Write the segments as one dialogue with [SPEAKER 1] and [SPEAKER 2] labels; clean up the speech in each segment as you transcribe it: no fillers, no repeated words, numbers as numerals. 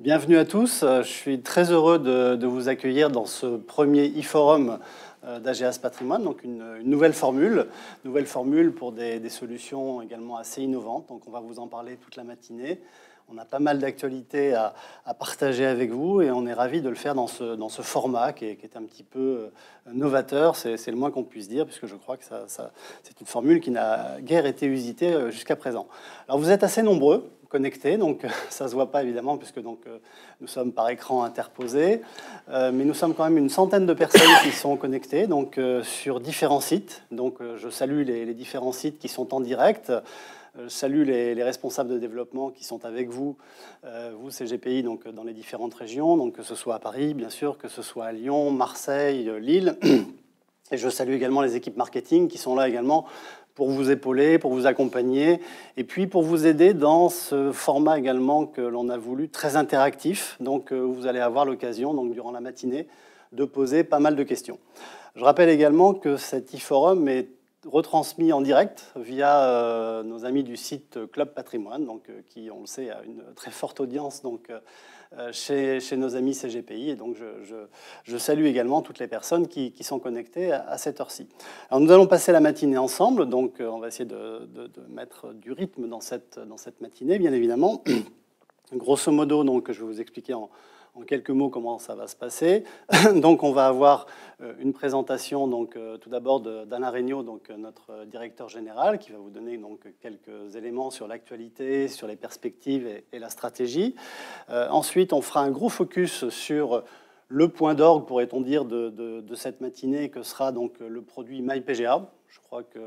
[SPEAKER 1] Bienvenue à tous. Je suis très heureux de vous accueillir dans ce premier e-forum d'AGEAS Patrimoine, donc une nouvelle formule pour des solutions également assez innovantes. Donc on va vous en parler toute la matinée. On a pas mal d'actualités à partager avec vous et on est ravis de le faire dans ce format qui est un petit peu novateur, c'est le moins qu'on puisse dire, puisque je crois que c'est une formule qui n'a guère été usitée jusqu'à présent. Alors vous êtes assez nombreux connectés, donc ça ne se voit pas évidemment, puisque nous sommes par écran interposé, mais nous sommes quand même une centaine de personnes qui sont connectées donc, sur différents sites. Donc je salue les différents sites qui sont en direct. Je salue les responsables de développement qui sont avec vous, vous CGPI, donc dans les différentes régions, donc que ce soit à Paris, bien sûr, que ce soit à Lyon, Marseille, Lille. Et je salue également les équipes marketing qui sont là également pour vous épauler, pour vous accompagner, et puis pour vous aider dans ce format également que l'on a voulu très interactif. Donc vous allez avoir l'occasion, donc durant la matinée, de poser pas mal de questions. Je rappelle également que cet e-forum est retransmis en direct via nos amis du site Club Patrimoine, donc, qui, on le sait, a une très forte audience donc, chez nos amis CGPI. Et donc, je salue également toutes les personnes qui sont connectées à cette heure-ci. Alors, nous allons passer la matinée ensemble. Donc, on va essayer de mettre du rythme dans cette matinée, bien évidemment. Grosso modo, donc, je vais vous expliquer en quelques mots comment ça va se passer. Donc on va avoir une présentation donc, tout d'abord d'Alain Regnault, donc, notre directeur général, qui va vous donner donc, quelques éléments sur l'actualité, sur les perspectives et la stratégie. Ensuite, on fera un gros focus sur le point d'orgue, pourrait-on dire, de cette matinée, que sera donc, le produit MyPGA. Je crois que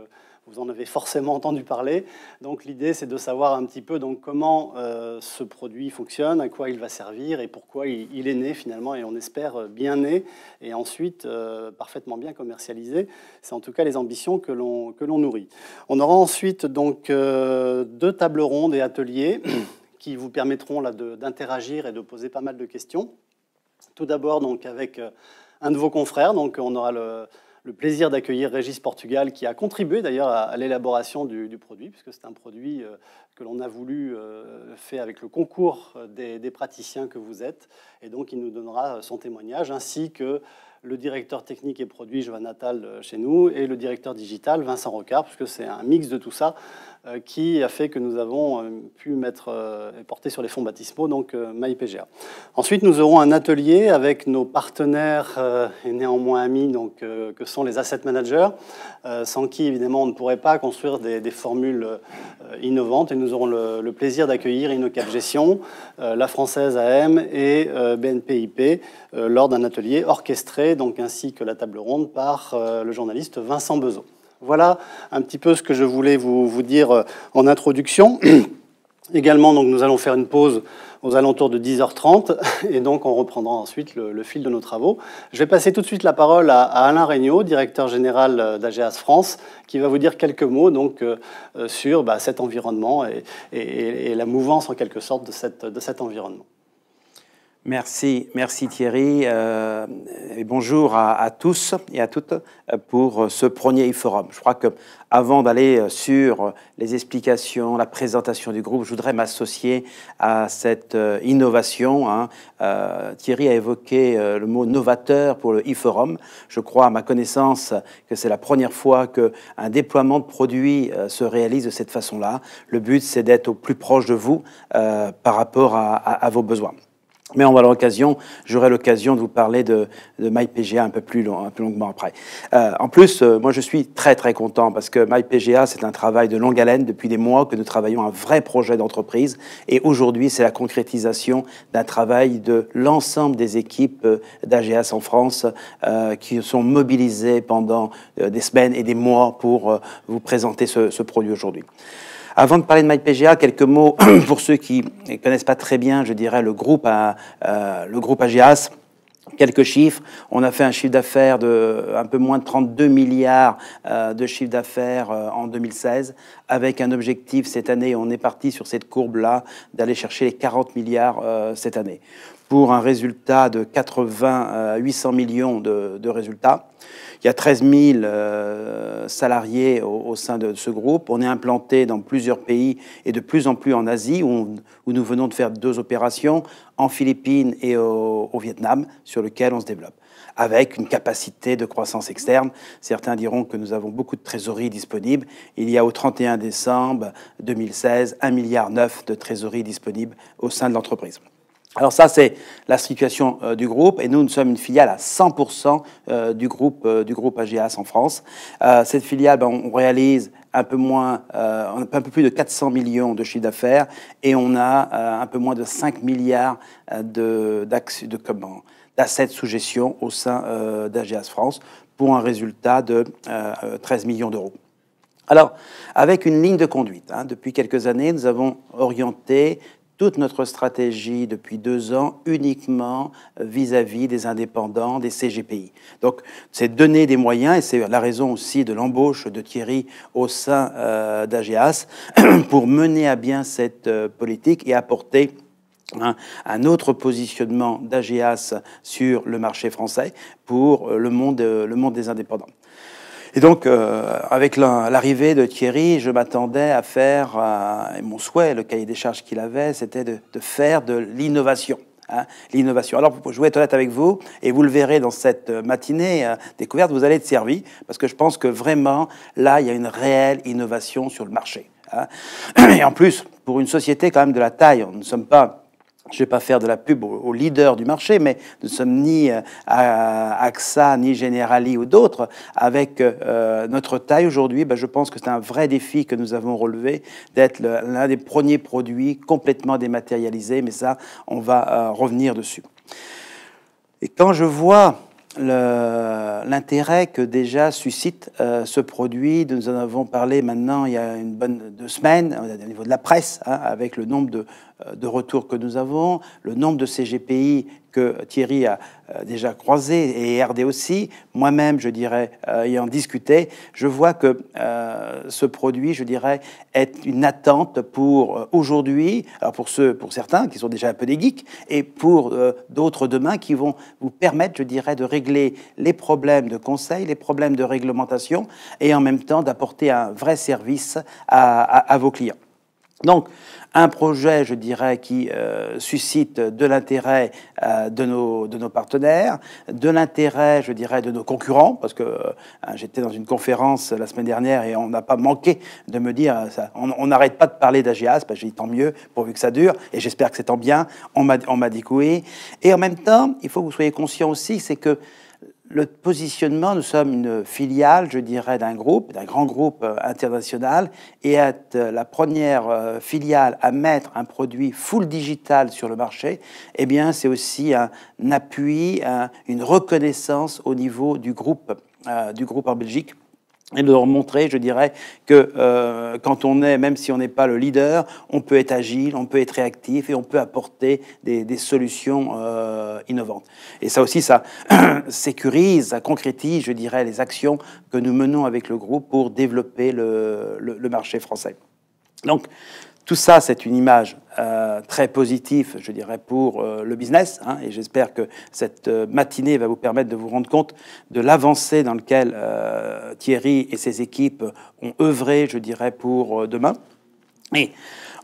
[SPEAKER 1] vous en avez forcément entendu parler. Donc l'idée, c'est de savoir un petit peu donc, comment ce produit fonctionne, à quoi il va servir et pourquoi il est né finalement, et on espère bien né, et ensuite parfaitement bien commercialisé. C'est en tout cas les ambitions que l'on nourrit. On aura ensuite donc, 2 tables rondes et ateliers qui vous permettront là, d'interagir et de poser pas mal de questions. Tout d'abord donc, avec un de vos confrères. Donc, on aura le plaisir d'accueillir Régis Portugal, qui a contribué d'ailleurs à l'élaboration du produit, puisque c'est un produit que l'on a voulu faire avec le concours des praticiens que vous êtes. Et donc, il nous donnera son témoignage, ainsi que le directeur technique et produit, Johan Attal, chez nous, et le directeur digital, Vincent Rocard, puisque c'est un mix de tout ça qui a fait que nous avons pu mettre et porter sur les fonds baptismaux, donc MyPGA. Ensuite, nous aurons un atelier avec nos partenaires et néanmoins amis, donc, que sont les asset managers, sans qui, évidemment, on ne pourrait pas construire des formules innovantes. Et nous aurons le plaisir d'accueillir Innocap Gestion, la Française AM et BNPIP lors d'un atelier orchestré, donc, ainsi que la table ronde par le journaliste Vincent Bezot. Voilà un petit peu ce que je voulais vous dire en introduction. Également, donc, nous allons faire une pause aux alentours de 10h30 et donc on reprendra ensuite le fil de nos travaux. Je vais passer tout de suite la parole à Alain Regnault, directeur général d'AGEAS France, qui va vous dire quelques mots donc, sur cet environnement et la mouvance en quelque sorte de cet environnement.
[SPEAKER 2] Merci Thierry, et bonjour à tous et à toutes pour ce premier e-forum. Je crois qu'avant d'aller sur les explications, la présentation du groupe, je voudrais m'associer à cette innovation. Thierry a évoqué le mot novateur pour le e-forum. Je crois, à ma connaissance, que c'est la première fois qu'un déploiement de produits se réalise de cette façon-là. Le but, c'est d'être au plus proche de vous par rapport à vos besoins. Mais j'aurai l'occasion de vous parler de MyPGA un peu plus longuement après. En plus, moi je suis très content parce que MyPGA, c'est un travail de longue haleine depuis des mois que nous travaillons un vrai projet d'entreprise. Et aujourd'hui, c'est la concrétisation d'un travail de l'ensemble des équipes d'AGEAS en France qui sont mobilisées pendant des semaines et des mois pour vous présenter ce produit aujourd'hui. Avant de parler de MyPGA, quelques mots pour ceux qui ne connaissent pas très bien, je dirais, le groupe AGEAS. Quelques chiffres. On a fait un chiffre d'affaires de un peu moins de 32 milliards de chiffre d'affaires en 2016, avec un objectif cette année, on est parti sur cette courbe-là, d'aller chercher les 40 milliards cette année, pour un résultat de 800 millions de résultats. il y a 13 000 salariés au sein de ce groupe. On est implanté dans plusieurs pays et de plus en plus en Asie, où nous venons de faire 2 opérations, en Philippines et au Vietnam, sur lequel on se développe, avec une capacité de croissance externe. Certains diront que nous avons beaucoup de trésorerie disponible. Il y a au 31 décembre 2016 1,9 milliard de trésorerie disponible au sein de l'entreprise. Alors ça, c'est la situation du groupe, et nous sommes une filiale à 100% du groupe AGEAS en France. Cette filiale, on réalise un peu plus de 400 millions de chiffre d'affaires, et on a un peu moins de 5 milliards d'assets sous gestion au sein d'AGEAS France, pour un résultat de 13 millions d'euros. Alors, avec une ligne de conduite, depuis quelques années, nous avons orienté toute notre stratégie depuis 2 ans uniquement vis-à-vis des indépendants, des CGPI. Donc, c'est donner des moyens, et c'est la raison aussi de l'embauche de Thierry au sein d'AGEAS, pour mener à bien cette politique et apporter un autre positionnement d'AGEAS sur le marché français pour le monde des indépendants. Et donc, avec l'arrivée de Thierry, je m'attendais à faire, et mon souhait, le cahier des charges qu'il avait, c'était de faire de l'innovation. L'innovation. Alors, je vais être honnête avec vous, et vous le verrez dans cette matinée découverte, vous allez être servi, parce que je pense que vraiment, là, il y a une réelle innovation sur le marché. Et en plus, pour une société quand même de la taille, nous ne sommes pas... Je ne vais pas faire de la pub aux leaders du marché, mais nous ne sommes ni AXA, ni Generali ou d'autres. Avec notre taille aujourd'hui, je pense que c'est un vrai défi que nous avons relevé, d'être l'un des premiers produits complètement dématérialisés, mais ça, on va revenir dessus. Et quand je vois l'intérêt que déjà suscite ce produit, nous en avons parlé maintenant il y a une bonne 2 semaines, au niveau de la presse, avec le nombre de retours que nous avons, le nombre de CGPI que Thierry a déjà croisé, et RD aussi, moi-même, je dirais, ayant discuté, je vois que ce produit, je dirais, est une attente pour aujourd'hui, alors pour certains qui sont déjà un peu des geeks, et pour d'autres demain qui vont vous permettre, je dirais, de régler les problèmes de conseil, les problèmes de réglementation, et en même temps d'apporter un vrai service à vos clients. Donc, un projet, je dirais, qui suscite de l'intérêt de nos partenaires, de l'intérêt, je dirais, de nos concurrents, parce que j'étais dans une conférence la semaine dernière et on n'a pas manqué de me dire, on n'arrête pas de parler d'AGEAS, j'ai dit tant mieux, pourvu que ça dure, et j'espère que c'est tant bien, on m'a dit que oui. Et en même temps, il faut que vous soyez conscients aussi, c'est que le positionnement, nous sommes une filiale, je dirais, d'un grand groupe international, et être la première filiale à mettre un produit full digital sur le marché, eh bien, c'est aussi un appui, une reconnaissance au niveau du groupe en Belgique. Et de leur montrer, je dirais, que quand on est, même si on n'est pas le leader, on peut être agile, on peut être réactif et on peut apporter des solutions innovantes. Et ça aussi, ça sécurise, ça concrétise, je dirais, les actions que nous menons avec le groupe pour développer le marché français. Donc, tout ça, c'est une image très positive, je dirais, pour le business. Et j'espère que cette matinée va vous permettre de vous rendre compte de l'avancée dans laquelle Thierry et ses équipes ont œuvré, je dirais, pour demain. Et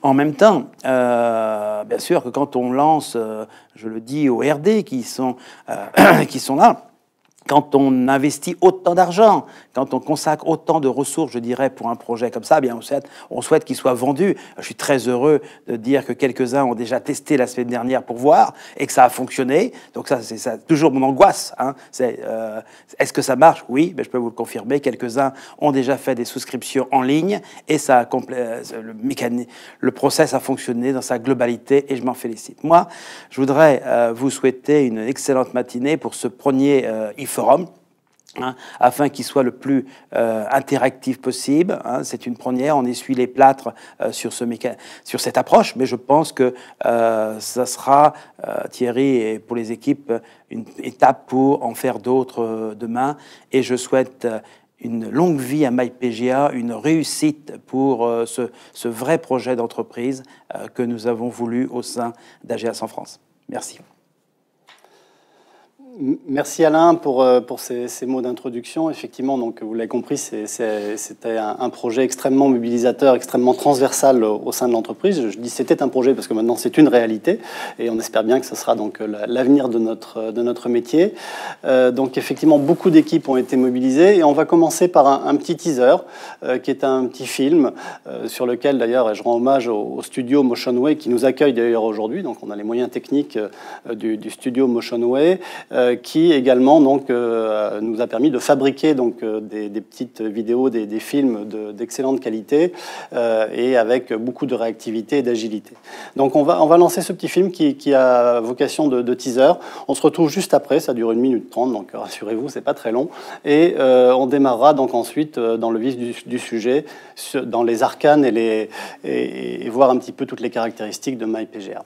[SPEAKER 2] en même temps, bien sûr que quand on lance, je le dis aux RD qui sont là, quand on investit autant d'argent, quand on consacre autant de ressources, je dirais, pour un projet comme ça, bien on souhaite qu'il soit vendu. Je suis très heureux de dire que quelques-uns ont déjà testé la semaine dernière pour voir et que ça a fonctionné. Donc ça, c'est toujours mon angoisse. Est-ce que ça marche? Oui, mais je peux vous le confirmer. Quelques-uns ont déjà fait des souscriptions en ligne et ça le process a fonctionné dans sa globalité et je m'en félicite. Moi, je voudrais vous souhaiter une excellente matinée pour ce premier forum, afin qu'il soit le plus interactif possible. C'est une première, on essuie les plâtres sur cette approche, mais je pense que ça sera, Thierry, et pour les équipes, une étape pour en faire d'autres demain. Et je souhaite une longue vie à MyPGA, une réussite pour ce vrai projet d'entreprise que nous avons voulu au sein d'AGEAS en France. Merci.
[SPEAKER 1] Merci Alain pour ces mots d'introduction. Effectivement, donc, vous l'avez compris, c'était un projet extrêmement mobilisateur, extrêmement transversal au sein de l'entreprise. Je dis c'était un projet parce que maintenant c'est une réalité et on espère bien que ce sera donc l'avenir de notre métier. Donc effectivement, beaucoup d'équipes ont été mobilisées et on va commencer par un petit teaser qui est un petit film sur lequel d'ailleurs je rends hommage au studio Motionway qui nous accueille d'ailleurs aujourd'hui. Donc on a les moyens techniques du studio Motionway. Qui également donc, nous a permis de fabriquer donc, des petites vidéos, des films d'excellente qualité et avec beaucoup de réactivité et d'agilité. Donc on va lancer ce petit film qui a vocation de teaser. On se retrouve juste après, ça dure 1 minute 30, donc rassurez-vous, c'est pas très long. Et on démarrera donc ensuite dans le vif du sujet, dans les arcanes et voir un petit peu toutes les caractéristiques de MyPGA.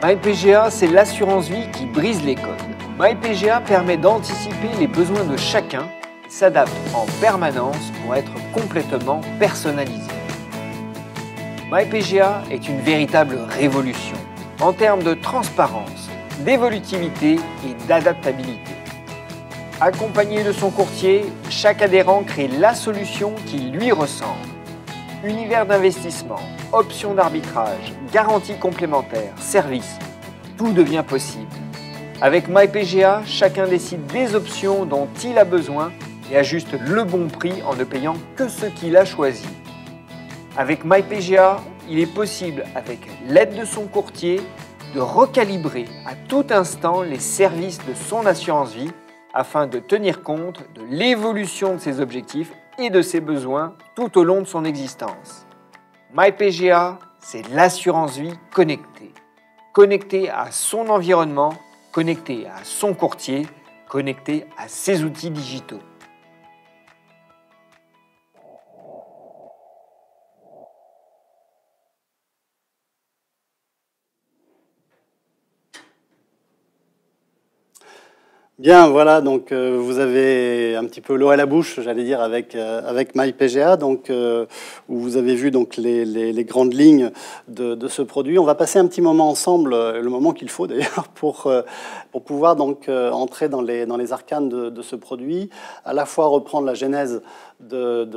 [SPEAKER 3] MyPGA, c'est l'assurance vie qui brise les codes. MyPGA permet d'anticiper les besoins de chacun et s'adapte en permanence pour être complètement personnalisé. MyPGA est une véritable révolution en termes de transparence, d'évolutivité et d'adaptabilité. Accompagné de son courtier, chaque adhérent crée la solution qui lui ressemble. Univers d'investissement, options d'arbitrage, garanties complémentaires, services, tout devient possible. Avec MyPGA, chacun décide des options dont il a besoin et ajuste le bon prix en ne payant que ce qu'il a choisi. Avec MyPGA, il est possible, avec l'aide de son courtier, de recalibrer à tout instant les services de son assurance vie afin de tenir compte de l'évolution de ses objectifs et de ses besoins tout au long de son existence. MyPGA, c'est l'assurance vie connectée. Connectée à son environnement, connectée à son courtier, connectée à ses outils digitaux.
[SPEAKER 1] Bien, voilà, donc vous avez un petit peu l'eau à la bouche, j'allais dire, avec MyPGA, donc, où vous avez vu donc, les grandes lignes de ce produit. On va passer un petit moment ensemble, le moment qu'il faut d'ailleurs, pour pouvoir donc, entrer dans les arcanes de ce produit, à la fois reprendre la genèse de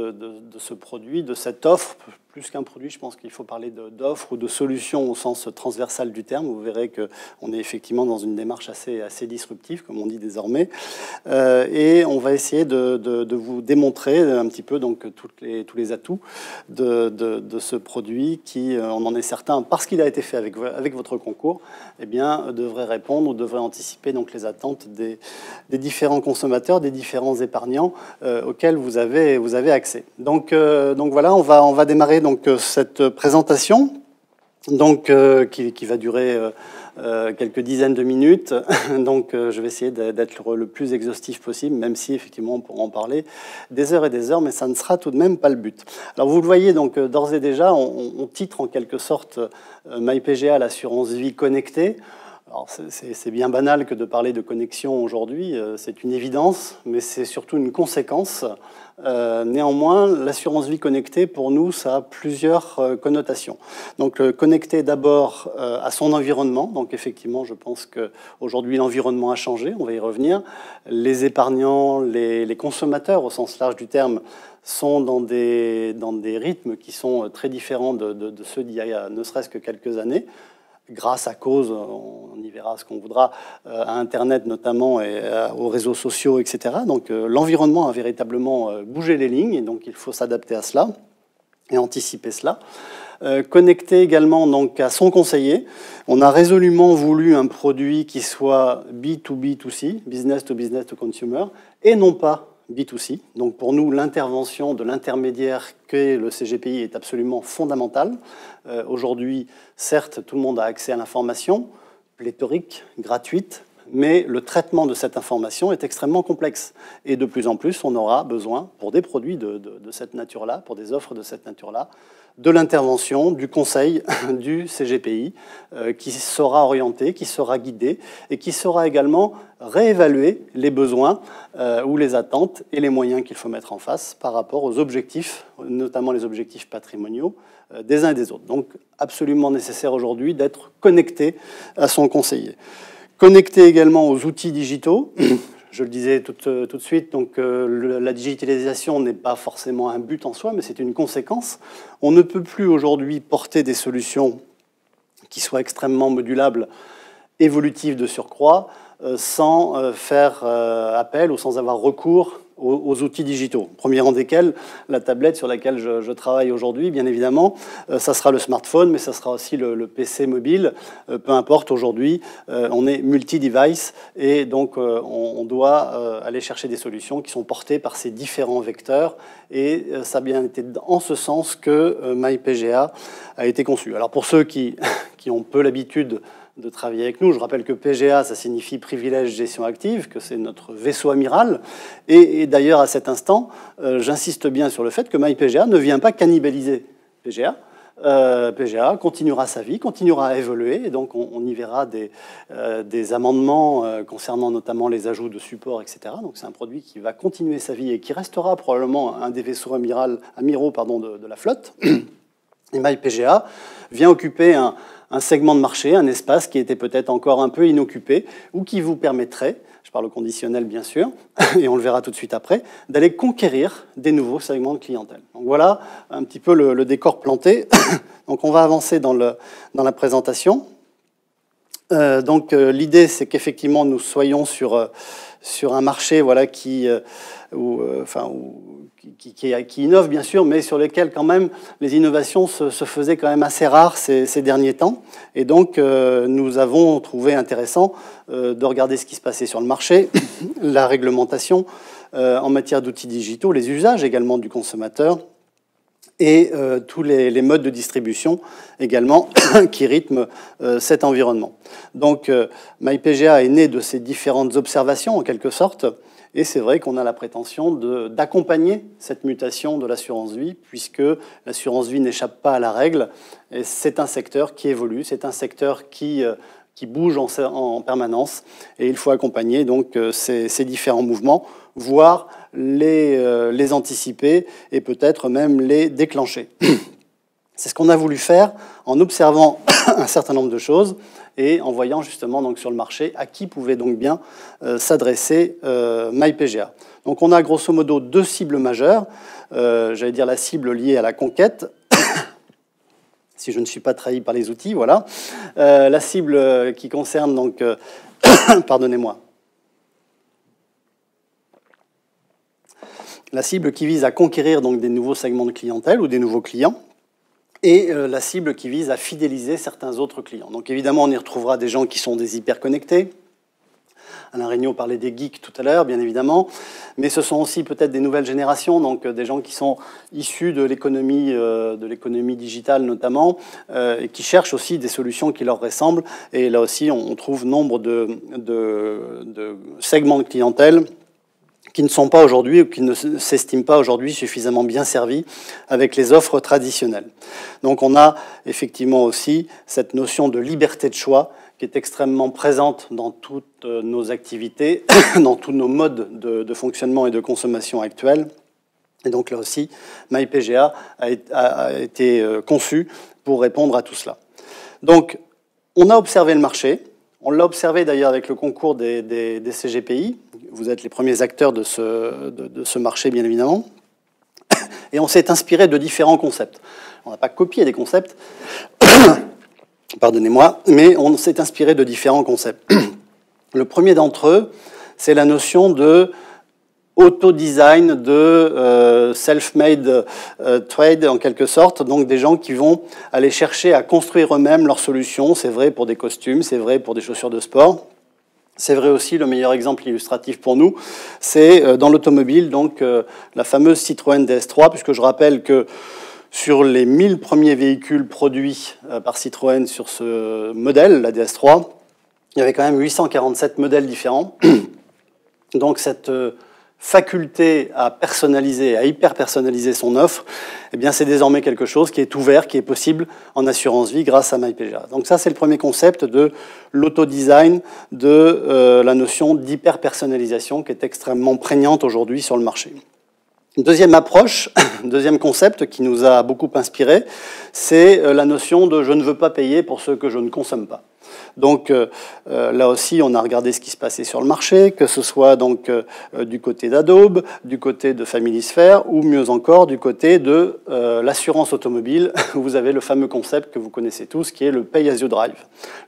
[SPEAKER 1] ce produit, de cette offre. Plus qu'un produit, je pense qu'il faut parler d'offre ou de solution au sens transversal du terme. Vous verrez qu'on est effectivement dans une démarche assez disruptive, comme on dit désormais. Et on va essayer de vous démontrer un petit peu donc, tous les atouts de ce produit qui, on en est certain, parce qu'il a été fait avec votre concours, eh bien, devrait répondre ou devrait anticiper donc, les attentes des différents consommateurs, des différents épargnants auxquels vous avez accès. Donc voilà, on va démarrer donc, cette présentation donc, qui va durer quelques dizaines de minutes. Donc je vais essayer d'être le plus exhaustif possible, même si effectivement on pourra en parler des heures et des heures, mais ça ne sera tout de même pas le but. Alors vous le voyez, donc d'ores et déjà, on titre en quelque sorte MyPGA, l'assurance vie connectée. Alors c'est bien banal que de parler de connexion aujourd'hui, c'est une évidence, mais c'est surtout une conséquence. Néanmoins, l'assurance vie connectée, pour nous, ça a plusieurs connotations. Donc, connecté d'abord à son environnement. Donc, effectivement, je pense qu'aujourd'hui, l'environnement a changé. On va y revenir. Les épargnants, les consommateurs, au sens large du terme, sont dans des rythmes qui sont très différents de ceux d'il y a ne serait-ce que quelques années. Grâce à cause, on y verra ce qu'on voudra, à Internet notamment et aux réseaux sociaux, etc. Donc l'environnement a véritablement bougé les lignes et donc il faut s'adapter à cela et anticiper cela. Connecté également donc, à son conseiller. On a résolument voulu un produit qui soit B2B2C, business to consumer, et non pas B2C. Donc pour nous, l'intervention de l'intermédiaire qu'est le CGPI est absolument fondamentale. Aujourd'hui, certes, tout le monde a accès à l'information, pléthorique, gratuite, mais le traitement de cette information est extrêmement complexe. Et de plus en plus, on aura besoin, pour des produits de cette nature-là, pour des offres de cette nature-là, de l'intervention, du conseil du CGPI, qui sera orienté, qui sera guidé, et qui saura également réévaluer les besoins ou les attentes et les moyens qu'il faut mettre en face par rapport aux objectifs, notamment les objectifs patrimoniaux, des uns et des autres. Donc, absolument nécessaire aujourd'hui d'être connecté à son conseiller. Connecté également aux outils digitaux. Je le disais tout de suite, donc la digitalisation n'est pas forcément un but en soi, mais c'est une conséquence. On ne peut plus aujourd'hui porter des solutions qui soient extrêmement modulables, évolutives de surcroît, sans faire appel ou sans avoir recours aux outils digitaux. Premier rang desquels, la tablette sur laquelle je travaille aujourd'hui, bien évidemment, ça sera le smartphone, mais ça sera aussi le PC mobile. Peu importe, aujourd'hui, on est multi-device et donc on doit aller chercher des solutions qui sont portées par ces différents vecteurs et ça a bien été en ce sens que MyPGA a été conçu. Alors pour ceux qui ont peu l'habitude de travailler avec nous. Je rappelle que PGA, ça signifie privilège gestion active, que c'est notre vaisseau amiral. Et d'ailleurs, à cet instant, j'insiste bien sur le fait que MyPGA ne vient pas cannibaliser PGA. PGA continuera sa vie, continuera à évoluer, et donc on y verra des amendements concernant notamment les ajouts de support, etc. Donc c'est un produit qui va continuer sa vie et qui restera probablement un des vaisseaux amiraux de la flotte. Et MyPGA vient occuper un segment de marché, un espace qui était peut-être encore un peu inoccupé, ou qui vous permettrait, je parle au conditionnel bien sûr, et on le verra tout de suite après, d'aller conquérir des nouveaux segments de clientèle. Donc voilà un petit peu le décor planté. Donc on va avancer dans la présentation. L'idée, c'est qu'effectivement nous soyons sur un marché voilà, qui innove bien sûr, mais sur lesquels quand même les innovations se faisaient quand même assez rares ces derniers temps. Et donc nous avons trouvé intéressant de regarder ce qui se passait sur le marché, la réglementation en matière d'outils digitaux, les usages également du consommateur et tous les modes de distribution également qui rythment cet environnement. Donc MyPGA est né de ces différentes observations en quelque sorte. Et c'est vrai qu'on a la prétention d'accompagner cette mutation de l'assurance vie, puisque l'assurance vie n'échappe pas à la règle. Et c'est un secteur qui évolue, c'est un secteur qui bouge en permanence. Et il faut accompagner donc ces différents mouvements, voire les anticiper et peut-être même les déclencher. C'est ce qu'on a voulu faire en observant un certain nombre de choses et en voyant justement donc, sur le marché à qui pouvait donc bien s'adresser MyPGA. Donc on a grosso modo deux cibles majeures, j'allais dire la cible liée à la conquête, si je ne suis pas trahi par les outils, voilà. La cible qui concerne donc, pardonnez-moi, la cible qui vise à conquérir donc, des nouveaux segments de clientèle ou des nouveaux clients, et la cible qui vise à fidéliser certains autres clients. Donc évidemment, on y retrouvera des gens qui sont des hyper-connectés. Alain Regnault parlait des geeks tout à l'heure, bien évidemment, mais ce sont aussi peut-être des nouvelles générations, donc des gens qui sont issus de l'économie digitale notamment, et qui cherchent aussi des solutions qui leur ressemblent. Et là aussi, on trouve nombre de segments de clientèle qui ne sont pas aujourd'hui ou qui ne s'estiment pas aujourd'hui suffisamment bien servis avec les offres traditionnelles. Donc on a effectivement aussi cette notion de liberté de choix qui est extrêmement présente dans toutes nos activités, dans tous nos modes de fonctionnement et de consommation actuels. Et donc là aussi, MyPGA a été conçu pour répondre à tout cela. Donc on a observé le marché. On l'a observé d'ailleurs avec le concours des CGPI. Vous êtes les premiers acteurs de ce marché, bien évidemment. Et on s'est inspiré de différents concepts. On n'a pas copié des concepts, pardonnez-moi, mais on s'est inspiré de différents concepts. Le premier d'entre eux, c'est la notion de auto-design, de self-made trade en quelque sorte, donc des gens qui vont aller chercher à construire eux-mêmes leurs solutions. C'est vrai pour des costumes, c'est vrai pour des chaussures de sport. C'est vrai aussi, le meilleur exemple illustratif pour nous, c'est dans l'automobile, donc la fameuse Citroën DS3, puisque je rappelle que sur les 1000 premiers véhicules produits par Citroën sur ce modèle, la DS3, il y avait quand même 847 modèles différents. Donc cette faculté à personnaliser, à hyper-personnaliser son offre, eh bien, c'est désormais quelque chose qui est ouvert, qui est possible en assurance vie grâce à MyPGA. Donc ça, c'est le premier concept de l'auto-design, de la notion d'hyper-personnalisation qui est extrêmement prégnante aujourd'hui sur le marché. Deuxième approche, deuxième concept qui nous a beaucoup inspiré, c'est la notion de « je ne veux pas payer pour ce que je ne consomme pas ». Donc là aussi, on a regardé ce qui se passait sur le marché, que ce soit donc du côté d'Adobe, du côté de FamilySphere, ou mieux encore du côté de l'assurance automobile. Vous avez le fameux concept que vous connaissez tous, qui est le Pay as you drive.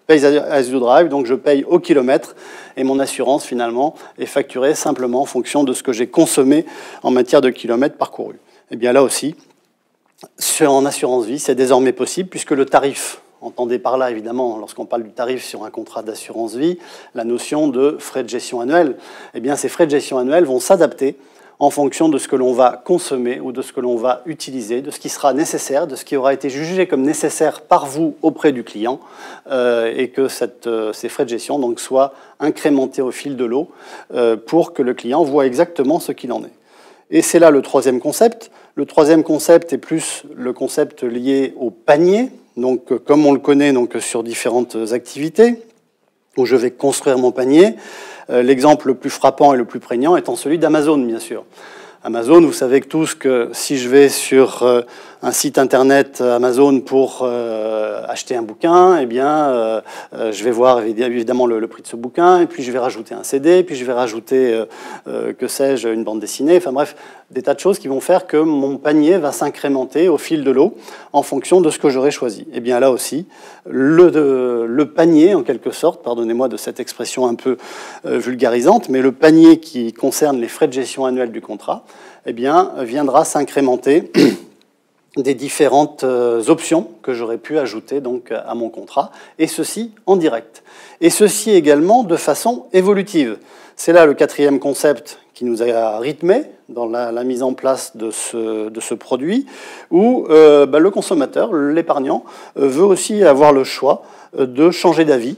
[SPEAKER 1] Pay as you drive, donc je paye au kilomètre, et mon assurance finalement est facturée simplement en fonction de ce que j'ai consommé en matière de kilomètres parcourus. Et bien là aussi, en assurance vie, c'est désormais possible, puisque le tarif, entendez par là, évidemment, lorsqu'on parle du tarif sur un contrat d'assurance vie, la notion de frais de gestion annuels. Eh bien, ces frais de gestion annuels vont s'adapter en fonction de ce que l'on va consommer ou de ce que l'on va utiliser, de ce qui sera nécessaire, de ce qui aura été jugé comme nécessaire par vous auprès du client, et que ces frais de gestion donc, soient incrémentés au fil de l'eau pour que le client voit exactement ce qu'il en est. Et c'est là le troisième concept. Le troisième concept est plus le concept lié au panier. Donc, comme on le connaît donc, sur différentes activités, où je vais construire mon panier, l'exemple le plus frappant et le plus prégnant étant celui d'Amazon, bien sûr. Amazon, vous savez que tous que si je vais sur un site internet Amazon pour acheter un bouquin, eh bien, je vais voir évidemment le prix de ce bouquin, et puis je vais rajouter un CD, puis je vais rajouter, que sais-je, une bande dessinée, enfin bref, des tas de choses qui vont faire que mon panier va s'incrémenter au fil de l'eau en fonction de ce que j'aurai choisi. Et bien là aussi, le panier, en quelque sorte, pardonnez-moi de cette expression un peu vulgarisante, mais le panier qui concerne les frais de gestion annuels du contrat, eh bien, viendra s'incrémenter des différentes options que j'aurais pu ajouter donc, à mon contrat, et ceci en direct. Et ceci également de façon évolutive. C'est là le quatrième concept qui nous a rythmé dans la mise en place de ce produit, où le consommateur, l'épargnant, veut aussi avoir le choix de changer d'avis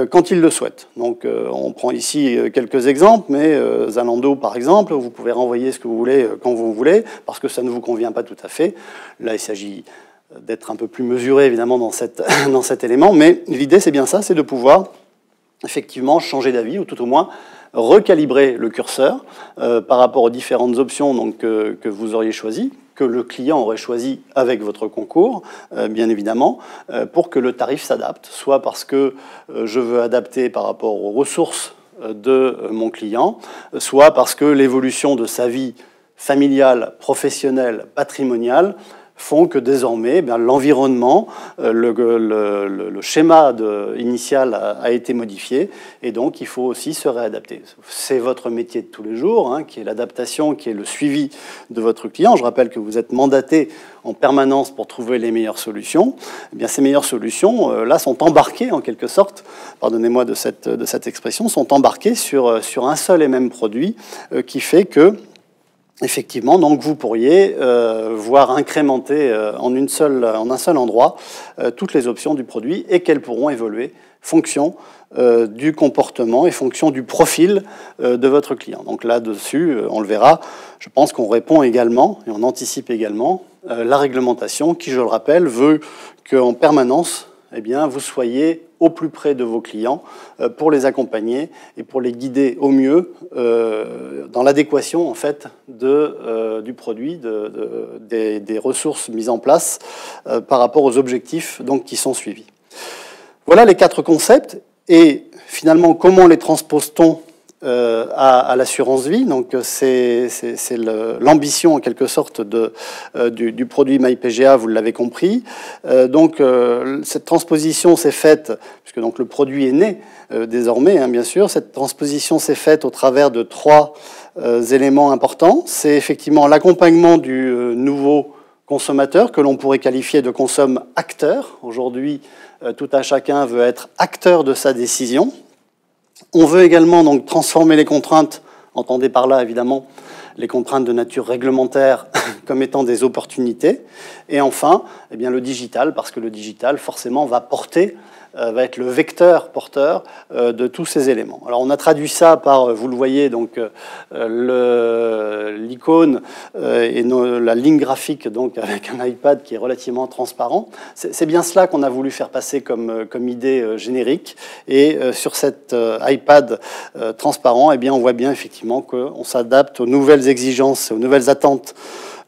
[SPEAKER 1] quand il le souhaite. Donc on prend ici quelques exemples, mais Zalando par exemple, vous pouvez renvoyer ce que vous voulez quand vous voulez, parce que ça ne vous convient pas tout à fait. Là, il s'agit d'être un peu plus mesuré évidemment dans cet élément, mais l'idée c'est bien ça, c'est de pouvoir effectivement changer d'avis, ou tout au moins recalibrer le curseur par rapport aux différentes options donc, que vous auriez choisies, que le client aurait choisi avec votre concours, bien évidemment, pour que le tarif s'adapte, soit parce que je veux adapter par rapport aux ressources de mon client, soit parce que l'évolution de sa vie familiale, professionnelle, patrimoniale, font que désormais, l'environnement, le schéma initial a été modifié, et donc il faut aussi se réadapter. C'est votre métier de tous les jours, qui est l'adaptation, qui est le suivi de votre client. Je rappelle que vous êtes mandaté en permanence pour trouver les meilleures solutions. Eh bien, ces meilleures solutions, là, sont embarquées en quelque sorte, pardonnez-moi de cette expression, sont embarquées sur un seul et même produit qui fait que effectivement, donc vous pourriez voir incrémenter en un seul endroit toutes les options du produit, et qu'elles pourront évoluer fonction du comportement et fonction du profil de votre client. Donc là-dessus, on le verra, je pense qu'on répond également, et on anticipe également, la réglementation qui, je le rappelle, veut qu'en permanence, eh bien, vous soyez au plus près de vos clients pour les accompagner et pour les guider au mieux dans l'adéquation en fait du produit, des ressources mises en place par rapport aux objectifs donc, qui sont suivis. Voilà les 4 concepts, et finalement comment les transpose-t-on à l'assurance vie. Donc c'est l'ambition en quelque sorte du produit MyPGA, vous l'avez compris. Donc cette transposition s'est faite, puisque donc le produit est né désormais, bien sûr, cette transposition s'est faite au travers de 3 éléments importants. C'est effectivement l'accompagnement du nouveau consommateur, que l'on pourrait qualifier de consomme-acteur. Aujourd'hui, tout un chacun veut être acteur de sa décision. On veut également donc transformer les contraintes, entendez par là évidemment les contraintes de nature réglementaire, comme étant des opportunités. Et enfin, eh bien, le digital, parce que le digital forcément va porter va être le vecteur porteur de tous ces éléments. Alors on a traduit ça par, vous le voyez, donc l'icône et la ligne graphique donc avec un iPad qui est relativement transparent. C'est bien cela qu'on a voulu faire passer comme idée générique. Et sur cet iPad transparent, eh bien, on voit bien effectivement qu'on s'adapte aux nouvelles exigences, aux nouvelles attentes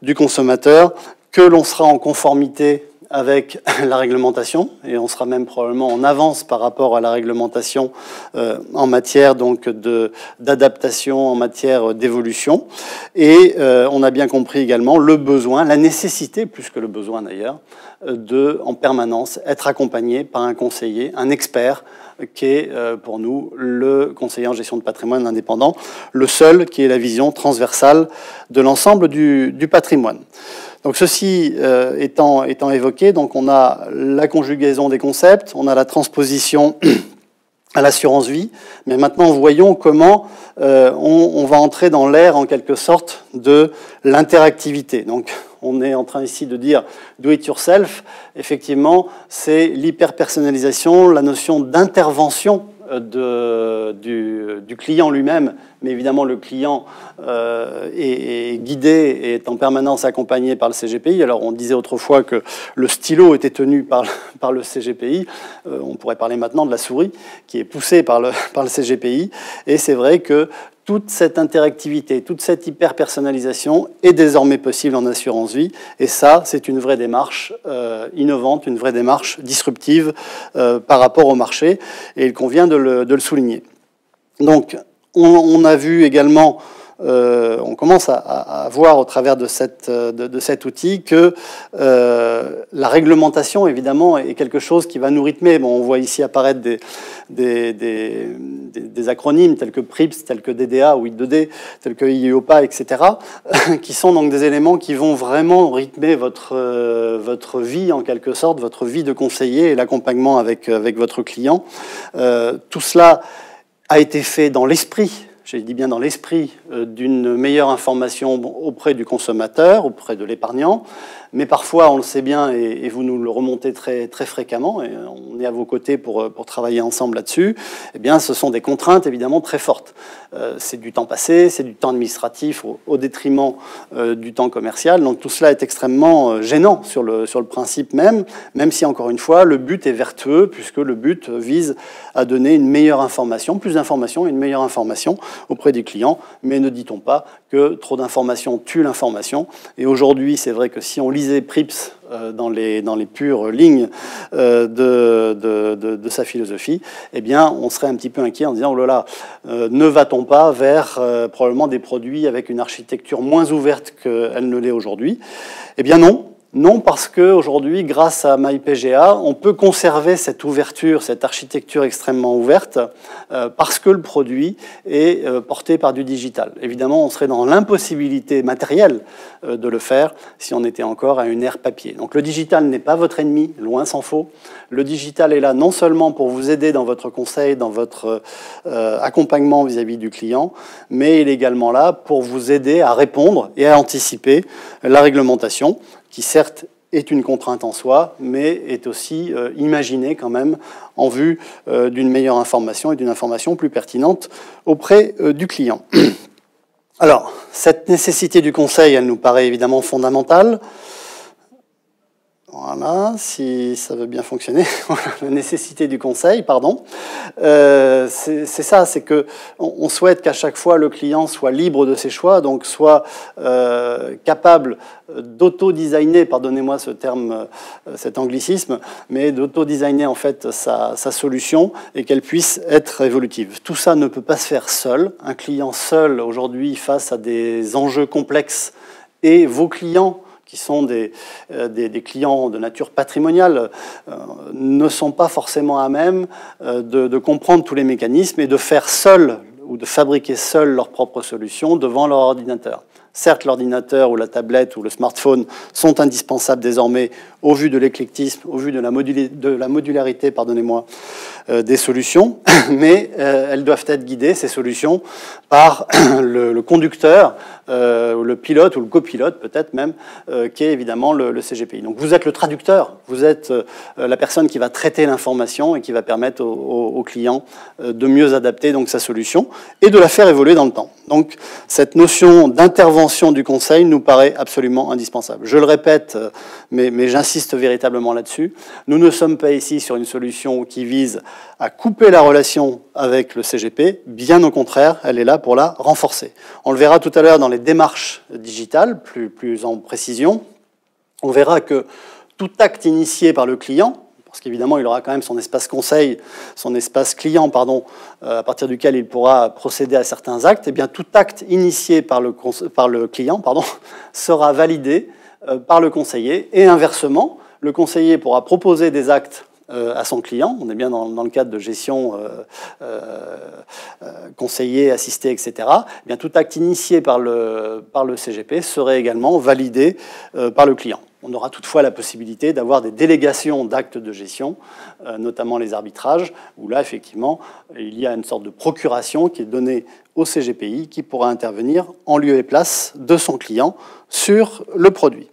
[SPEAKER 1] du consommateur, que l'on sera en conformité avec la réglementation, et on sera même probablement en avance par rapport à la réglementation en matière donc d'adaptation, en matière d'évolution. Et on a bien compris également le besoin, la nécessité, plus que le besoin d'ailleurs, de en permanence être accompagné par un conseiller, un expert, qui est pour nous le conseiller en gestion de patrimoine indépendant, le seul qui ait la vision transversale de l'ensemble du patrimoine. Donc ceci étant évoqué, donc on a la conjugaison des concepts, on a la transposition à l'assurance vie, mais maintenant voyons comment on va entrer dans l'ère en quelque sorte de l'interactivité. Donc on est en train ici de dire do it yourself, effectivement c'est l'hyper-personnalisation, la notion d'intervention du client lui-même, mais évidemment le client est guidé et est en permanence accompagné par le CGPI. Alors on disait autrefois que le stylo était tenu par le CGPI, on pourrait parler maintenant de la souris qui est poussée par le CGPI, et c'est vrai que toute cette interactivité, toute cette hyper-personnalisation est désormais possible en assurance vie. Et ça, c'est une vraie démarche innovante, une vraie démarche disruptive par rapport au marché. Et il convient de le souligner. Donc, on a vu également, on commence à voir au travers de cet outil que la réglementation, évidemment, est quelque chose qui va nous rythmer. Bon, on voit ici apparaître des acronymes tels que PRIPS, tels que DDA ou I2D, tels que IOPA, etc., qui sont donc des éléments qui vont vraiment rythmer votre vie, en quelque sorte, votre vie de conseiller et l'accompagnement avec votre client. Tout cela a été fait dans l'esprit, je dis bien dans l'esprit, d'une meilleure information auprès du consommateur, auprès de l'épargnant. Mais parfois, on le sait bien, et vous nous le remontez très, très fréquemment, et on est à vos côtés pour travailler ensemble là-dessus, eh bien, ce sont des contraintes évidemment très fortes. C'est du temps passé, c'est du temps administratif au détriment du temps commercial. Donc tout cela est extrêmement gênant sur le principe même si, encore une fois, le but est vertueux, puisque le but vise à donner une meilleure information, plus d'informations et une meilleure information auprès du client. Mais ne dit-on pas que trop d'informations tue l'information. Et aujourd'hui, c'est vrai que si on lisait PRIPS dans les pures lignes de sa philosophie, eh bien, on serait un petit peu inquiet en disant « oh là là, ne va-t-on pas vers probablement des produits avec une architecture moins ouverte qu'elle ne l'est aujourd'hui ?» Eh bien non. Non, parce qu'aujourd'hui, grâce à MyPGA, on peut conserver cette ouverture, cette architecture extrêmement ouverte, parce que le produit est porté par du digital. Évidemment, on serait dans l'impossibilité matérielle de le faire si on était encore à une ère papier. Donc le digital n'est pas votre ennemi, loin s'en faut. Le digital est là non seulement pour vous aider dans votre conseil, dans votre accompagnement vis-à-vis du client, mais il est également là pour vous aider à répondre et à anticiper la réglementation, qui certes est une contrainte en soi, mais est aussi imaginée quand même en vue d'une meilleure information et d'une information plus pertinente auprès du client. Alors, cette nécessité du conseil, elle nous paraît évidemment fondamentale. Voilà, si ça veut bien fonctionner. La nécessité du conseil, pardon. C'est ça, c'est qu'on souhaite qu'à chaque fois le client soit libre de ses choix, donc soit capable d'auto-designer, pardonnez-moi ce terme, cet anglicisme, mais d'auto-designer en fait sa solution et qu'elle puisse être évolutive. Tout ça ne peut pas se faire seul. Un client seul aujourd'hui face à des enjeux complexes, et vos clients qui sont des clients de nature patrimoniale, ne sont pas forcément à même de comprendre tous les mécanismes et de faire seuls ou de fabriquer seuls leurs propres solutions devant leur ordinateur. Certes, l'ordinateur ou la tablette ou le smartphone sont indispensables désormais au vu de l'éclectisme, au vu de la modularité, pardonnez-moi, des solutions, mais elles doivent être guidées, ces solutions, par le conducteur, le pilote ou le copilote peut-être même, qui est évidemment le CGPI. Donc vous êtes le traducteur, vous êtes la personne qui va traiter l'information et qui va permettre au client de mieux adapter donc sa solution et de la faire évoluer dans le temps. Donc cette notion d'intervention du conseil nous paraît absolument indispensable. Je le répète, mais j'insiste véritablement là-dessus, nous ne sommes pas ici sur une solution qui vise à couper la relation avec le CGP, bien au contraire, elle est là pour la renforcer. On le verra tout à l'heure dans les démarches digitales, plus en précision. On verra que tout acte initié par le client, parce qu'évidemment, il aura quand même son espace conseil, son espace client, pardon, à partir duquel il pourra procéder à certains actes, et bien tout acte initié par le client, sera validé par le conseiller, et inversement, le conseiller pourra proposer des actes à son client. On est bien dans le cadre de gestion conseiller, assisté, etc. Eh bien, tout acte initié par le CGP serait également validé par le client. On aura toutefois la possibilité d'avoir des délégations d'actes de gestion, notamment les arbitrages, où là, effectivement, il y a une sorte de procuration qui est donnée au CGPI qui pourra intervenir en lieu et place de son client sur le produit.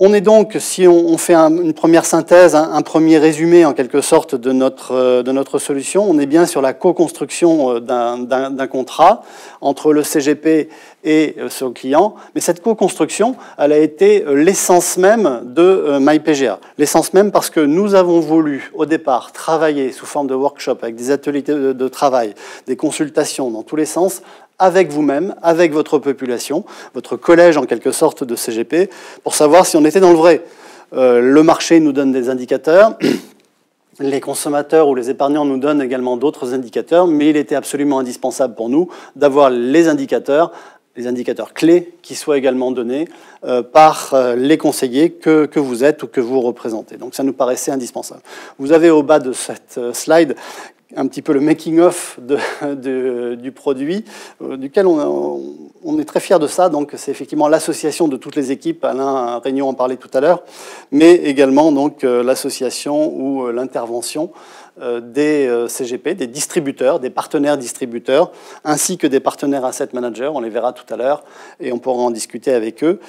[SPEAKER 1] On est donc, si on fait une première synthèse, un premier résumé en quelque sorte de notre solution, on est bien sur la co-construction d'un contrat entre le CGP et son client. Mais cette co-construction, elle a été l'essence même de MyPGA. L'essence même parce que nous avons voulu au départ travailler sous forme de workshop avec des ateliers de travail, des consultations dans tous les sens, avec vous-même, avec votre population, votre collège en quelque sorte de CGP, pour savoir si on était dans le vrai. Le marché nous donne des indicateurs, les consommateurs ou les épargnants nous donnent également d'autres indicateurs, mais il était absolument indispensable pour nous d'avoir les indicateurs clés qui soient également donnés par les conseillers que vous êtes ou que vous représentez. Donc ça nous paraissait indispensable. Vous avez au bas de cette slide un petit peu le making-of du produit, duquel on est très fiers de ça. Donc, c'est effectivement l'association de toutes les équipes. Alain Réunion en parlait tout à l'heure, mais également donc l'association ou l'intervention des CGP, des distributeurs, des partenaires distributeurs, ainsi que des partenaires asset managers, on les verra tout à l'heure, et on pourra en discuter avec eux,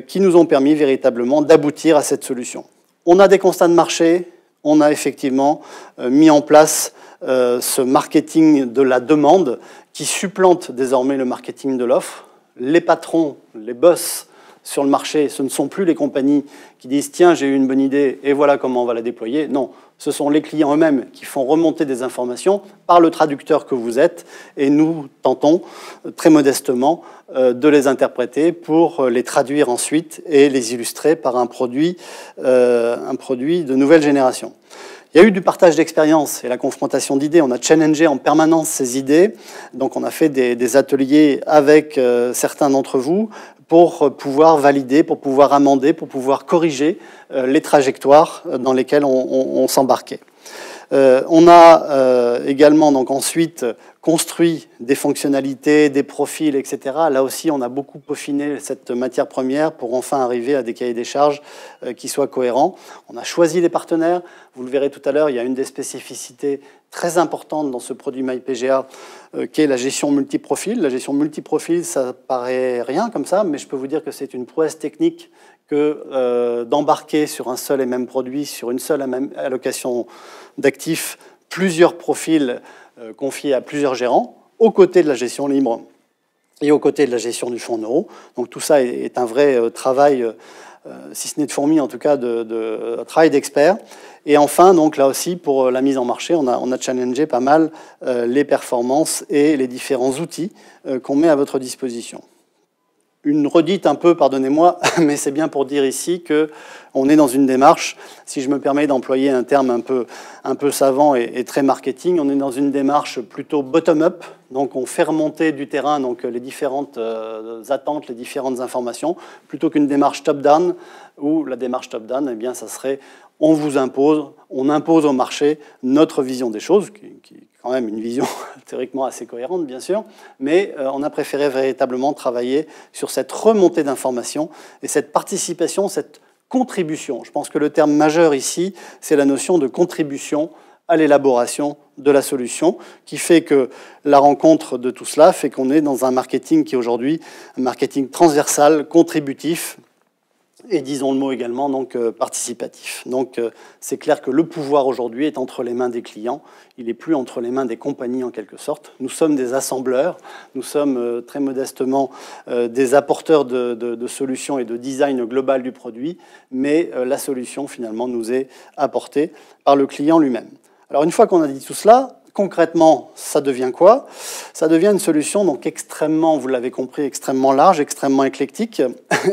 [SPEAKER 1] qui nous ont permis véritablement d'aboutir à cette solution. On a des constats de marché, on a effectivement mis en place ce marketing de la demande qui supplante désormais le marketing de l'offre. Les patrons, les boss sur le marché, ce ne sont plus les compagnies qui disent « tiens, j'ai eu une bonne idée et voilà comment on va la déployer ». Non, ce sont les clients eux-mêmes qui font remonter des informations par le traducteur que vous êtes et nous tentons très modestement de les interpréter pour les traduire ensuite et les illustrer par un produit de nouvelle génération. Il y a eu du partage d'expériences et la confrontation d'idées. On a challengé en permanence ces idées. Donc on a fait des ateliers avec certains d'entre vous pour pouvoir valider, pour pouvoir amender, pour pouvoir corriger les trajectoires dans lesquelles on s'embarquait. On a également donc ensuite construit des fonctionnalités, des profils, etc. Là aussi, on a beaucoup peaufiné cette matière première pour enfin arriver à des cahiers des charges qui soient cohérents. On a choisi les partenaires. Vous le verrez tout à l'heure, il y a une des spécificités très importantes dans ce produit MyPGA qui est la gestion multiprofil. La gestion multiprofil, ça paraît rien comme ça, mais je peux vous dire que c'est une prouesse technique que d'embarquer sur un seul et même produit, sur une seule et même allocation d'actifs, plusieurs profils confiés à plusieurs gérants, aux côtés de la gestion libre et aux côtés de la gestion du fonds en euros. Donc tout ça est un vrai travail, si ce n'est de fourmi, en tout cas de travail d'expert. Et enfin, donc là aussi, pour la mise en marché, on a challengé pas mal les performances et les différents outils qu'on met à votre disposition. Une redite un peu, pardonnez-moi, mais c'est bien pour dire ici qu'on est dans une démarche, si je me permets d'employer un terme un peu savant et très marketing, on est dans une démarche plutôt bottom-up, donc on fait remonter du terrain donc les différentes attentes, les différentes informations, plutôt qu'une démarche top-down, où la démarche top-down, eh bien, ça serait on vous impose, on impose au marché notre vision des choses, qui est quand même une vision théoriquement assez cohérente, bien sûr, mais on a préféré véritablement travailler sur cette remontée d'informations et cette participation, cette contribution. Je pense que le terme majeur ici, c'est la notion de contribution à l'élaboration de la solution, qui fait que la rencontre de tout cela fait qu'on est dans un marketing qui est aujourd'hui un marketing transversal, contributif, et disons le mot également, donc participatif. Donc c'est clair que le pouvoir aujourd'hui est entre les mains des clients, il n'est plus entre les mains des compagnies en quelque sorte. Nous sommes des assembleurs, nous sommes très modestement des apporteurs de solutions et de design global du produit, mais la solution finalement nous est apportée par le client lui-même. Alors une fois qu'on a dit tout cela, concrètement, ça devient quoi? Ça devient une solution donc extrêmement, vous l'avez compris, extrêmement large, extrêmement éclectique.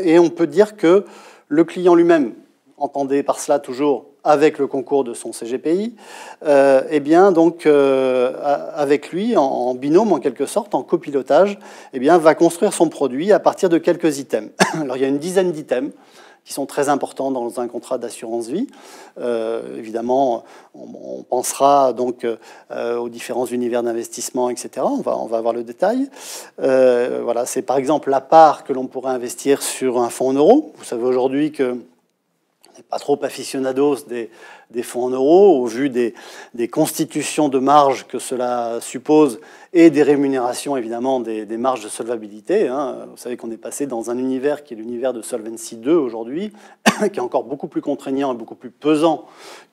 [SPEAKER 1] Et on peut dire que le client lui-même, entendez par cela toujours avec le concours de son CGPI, eh bien donc avec lui, en binôme en quelque sorte, en copilotage, eh bien va construire son produit à partir de quelques items. Alors il y a une dizaine d'items qui sont très importants dans un contrat d'assurance vie. Évidemment, on pensera donc aux différents univers d'investissement, etc. On va avoir le détail. Voilà, c'est par exemple la part que l'on pourrait investir sur un fonds en euros. Vous savez aujourd'hui que on n'est pas trop aficionados des fonds en euros, au vu des constitutions de marge que cela suppose et des rémunérations, évidemment, des marges de solvabilité. Vous savez qu'on est passé dans un univers qui est l'univers de Solvency 2 aujourd'hui, qui est encore beaucoup plus contraignant et beaucoup plus pesant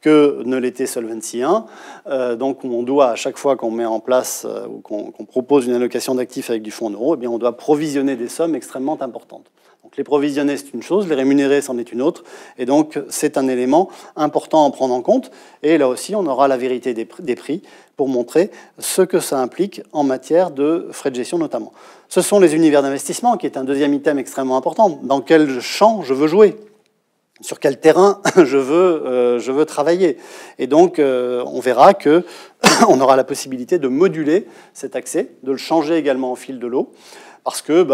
[SPEAKER 1] que ne l'était Solvency 1. Donc on doit, à chaque fois qu'on met en place ou qu'on propose une allocation d'actifs avec du fonds en euros, eh bien, on doit provisionner des sommes extrêmement importantes. Donc les provisionner, c'est une chose, les rémunérer, c'en est une autre. Et donc, c'est un élément important à prendre en compte. Et là aussi, on aura la vérité des prix pour montrer ce que ça implique en matière de frais de gestion notamment. Ce sont les univers d'investissement, qui est un deuxième item extrêmement important. Dans quel champ je veux jouer ? Sur quel terrain je veux travailler. Et donc, on verra qu'on aura la possibilité de moduler cet accès, de le changer également au fil de l'eau, parce que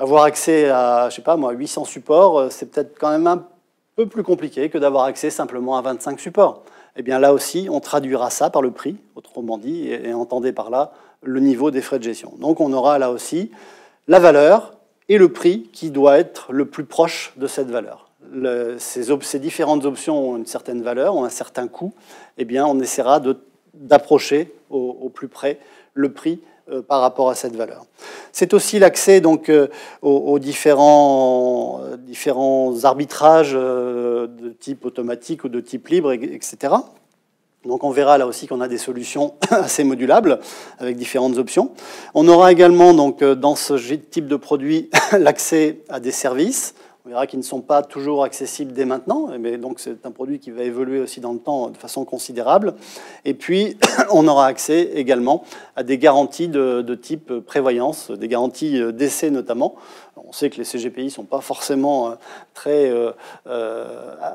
[SPEAKER 1] avoir accès à, je sais pas moi, 800 supports, c'est peut-être quand même un peu plus compliqué que d'avoir accès simplement à 25 supports. Eh bien là aussi, on traduira ça par le prix, autrement dit, et entendez par là le niveau des frais de gestion. Donc on aura là aussi la valeur et le prix qui doit être le plus proche de cette valeur. Ces différentes options ont une certaine valeur, ont un certain coût. Eh bien, on essaiera d'approcher au plus près le prix par rapport à cette valeur. C'est aussi l'accès donc aux différents arbitrages de type automatique ou de type libre, etc. Donc on verra là aussi qu'on a des solutions assez modulables avec différentes options. On aura également donc dans ce type de produit l'accès à des services. On verra qu'ils ne sont pas toujours accessibles dès maintenant, mais donc c'est un produit qui va évoluer aussi dans le temps de façon considérable. Et puis, on aura accès également à des garanties de type prévoyance, des garanties d'essai notamment. On sait que les CGPI ne sont pas forcément très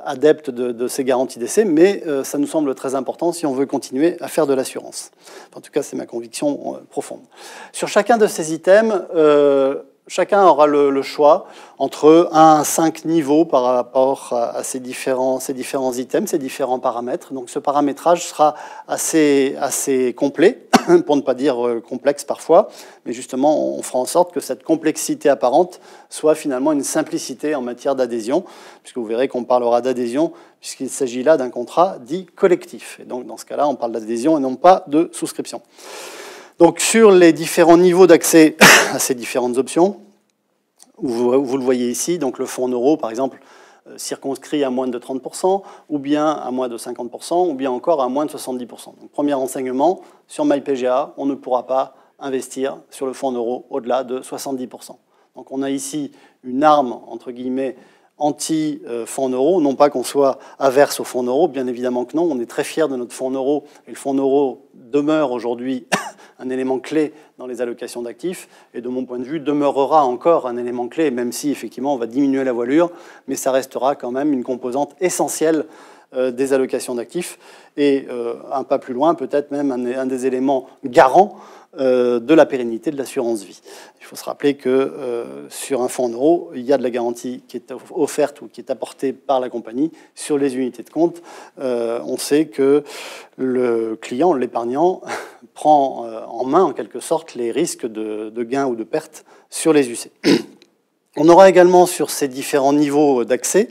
[SPEAKER 1] adeptes de ces garanties d'essai, mais ça nous semble très important si on veut continuer à faire de l'assurance. En tout cas, c'est ma conviction profonde. Sur chacun de ces items, chacun aura le choix entre 1 à 5 niveaux par rapport à ces différents items, ces différents paramètres. Donc ce paramétrage sera assez complet, pour ne pas dire complexe parfois, mais justement on fera en sorte que cette complexité apparente soit finalement une simplicité en matière d'adhésion, puisque vous verrez qu'on parlera d'adhésion, puisqu'il s'agit là d'un contrat dit collectif. Et donc dans ce cas-là, on parle d'adhésion et non pas de souscription. Donc sur les différents niveaux d'accès à ces différentes options, vous le voyez ici, donc le fonds en euros, par exemple, circonscrit à moins de 30%, ou bien à moins de 50%, ou bien encore à moins de 70%. Donc premier renseignement, sur MyPGA, on ne pourra pas investir sur le fonds en euros au-delà de 70%. Donc on a ici une arme, entre guillemets, anti-fonds en euros, non pas qu'on soit averse au fonds en euros, bien évidemment que non, on est très fiers de notre fonds en euros, et le fonds en euros demeure aujourd'hui un élément clé dans les allocations d'actifs, et de mon point de vue, demeurera encore un élément clé, même si effectivement on va diminuer la voilure, mais ça restera quand même une composante essentielle des allocations d'actifs et un pas plus loin, peut-être même un des éléments garants de la pérennité de l'assurance vie. Il faut se rappeler que sur un fonds en euros, il y a de la garantie qui est offerte ou qui est apportée par la compagnie sur les unités de compte. On sait que le client, l'épargnant, prend en main en quelque sorte les risques de gains ou de pertes sur les UC. On aura également sur ces différents niveaux d'accès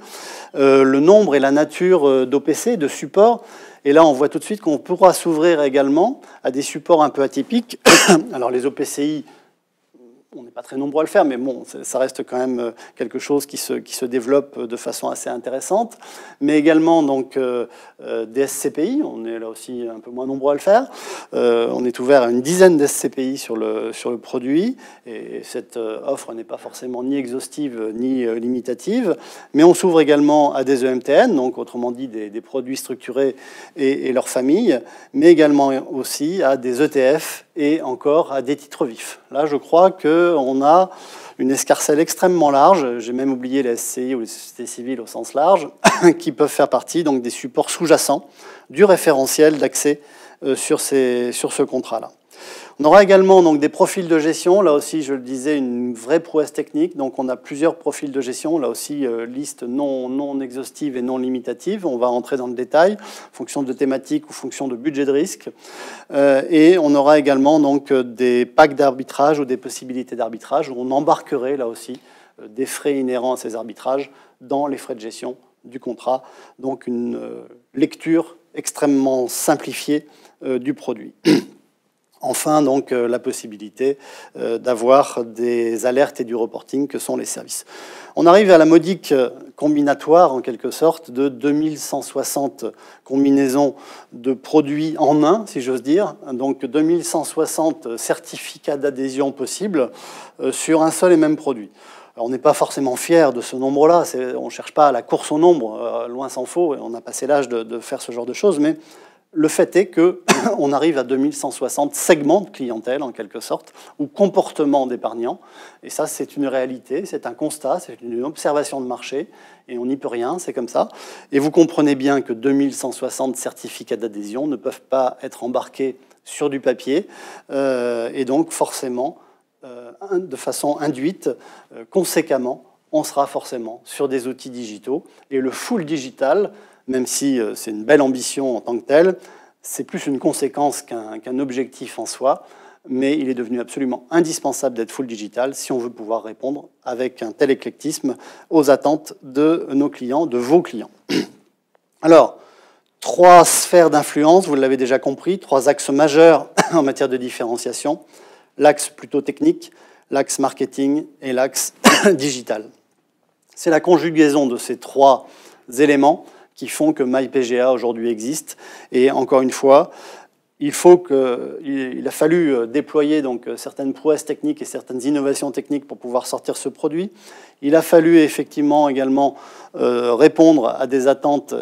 [SPEAKER 1] le nombre et la nature d'OPC, de supports. Et là, on voit tout de suite qu'on pourra s'ouvrir également à des supports un peu atypiques. Alors, les OPCI, on n'est pas très nombreux à le faire, mais bon, ça reste quand même quelque chose qui se développe de façon assez intéressante. Mais également, donc, des SCPI, on est là aussi un peu moins nombreux à le faire. On est ouvert à une dizaine d'SCPI sur le produit, et cette offre n'est pas forcément ni exhaustive ni limitative. Mais on s'ouvre également à des EMTN, donc autrement dit des produits structurés et leurs familles, mais également aussi à des ETF et encore à des titres vifs. Là, je crois qu'on a une escarcelle extrêmement large, j'ai même oublié les SCI ou les sociétés civiles au sens large, qui peuvent faire partie donc, des supports sous-jacents du référentiel d'accès sur ce contrat-là. On aura également donc, des profils de gestion, là aussi je le disais, une vraie prouesse technique, donc on a plusieurs profils de gestion, là aussi liste non exhaustive et non limitative, on va rentrer dans le détail, fonction de thématique ou fonction de budget de risque, et on aura également donc, des packs d'arbitrage ou des possibilités d'arbitrage, où on embarquerait là aussi des frais inhérents à ces arbitrages dans les frais de gestion du contrat, donc une lecture extrêmement simplifiée du produit. Enfin, donc, la possibilité d'avoir des alertes et du reporting que sont les services. On arrive à la modique combinatoire, en quelque sorte, de 2160 combinaisons de produits en un, si j'ose dire. Donc, 2160 certificats d'adhésion possibles sur un seul et même produit. Alors, on n'est pas forcément fier de ce nombre-là. On ne cherche pas à la course au nombre, loin s'en faut. On a passé l'âge de faire ce genre de choses, mais le fait est qu'on arrive à 2160 segments de clientèle, en quelque sorte, ou comportements d'épargnants. Et ça, c'est une réalité, c'est un constat, c'est une observation de marché, et on n'y peut rien, c'est comme ça. Et vous comprenez bien que 2160 certificats d'adhésion ne peuvent pas être embarqués sur du papier, et donc forcément, de façon induite, conséquemment, on sera forcément sur des outils digitaux. Et le full digital, même si c'est une belle ambition en tant que telle, c'est plus une conséquence qu'un objectif en soi, mais il est devenu absolument indispensable d'être full digital si on veut pouvoir répondre avec un tel éclectisme aux attentes de nos clients, de vos clients. Alors, 3 sphères d'influence, vous l'avez déjà compris, 3 axes majeurs en matière de différenciation, l'axe plutôt technique, l'axe marketing et l'axe digital. C'est la conjugaison de ces 3 éléments qui font que MyPGA aujourd'hui existe. Et encore une fois, il a fallu déployer donc certaines prouesses techniques et certaines innovations techniques pour pouvoir sortir ce produit. Il a fallu effectivement également répondre à des attentes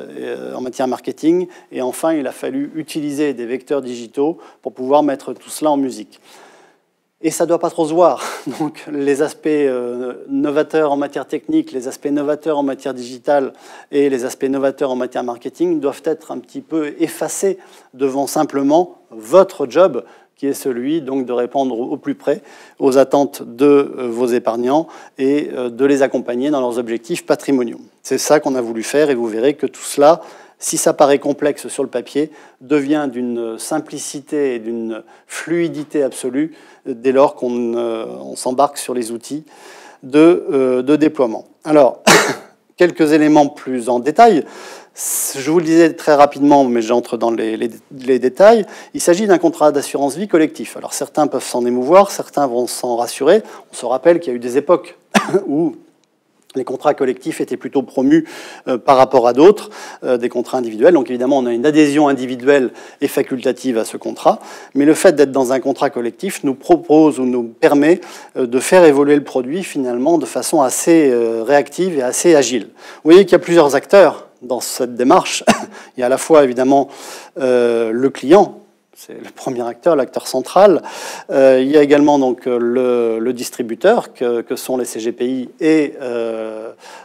[SPEAKER 1] en matière marketing. Et enfin, il a fallu utiliser des vecteurs digitaux pour pouvoir mettre tout cela en musique. Et ça ne doit pas trop se voir. Donc, les aspects novateurs en matière technique, les aspects novateurs en matière digitale et les aspects novateurs en matière marketing doivent être un petit peu effacés devant simplement votre job, qui est celui donc de répondre au plus près aux attentes de vos épargnants et de les accompagner dans leurs objectifs patrimoniaux. C'est ça qu'on a voulu faire et vous verrez que tout cela, si ça paraît complexe sur le papier, devient d'une simplicité et d'une fluidité absolue dès lors qu'on s'embarque sur les outils de déploiement. Alors, quelques éléments plus en détail. Je vous le disais très rapidement, mais j'entre dans les détails. Il s'agit d'un contrat d'assurance vie collectif. Alors, certains peuvent s'en émouvoir, certains vont s'en rassurer. On se rappelle qu'il y a eu des époques où les contrats collectifs étaient plutôt promus par rapport à d'autres, des contrats individuels. Donc évidemment, on a une adhésion individuelle et facultative à ce contrat. Mais le fait d'être dans un contrat collectif nous propose ou nous permet de faire évoluer le produit finalement de façon assez réactive et assez agile. Vous voyez qu'il y a plusieurs acteurs dans cette démarche. Il y a à la fois évidemment le client, c'est le premier acteur, l'acteur central. Il y a également donc le distributeur que sont les CGPI et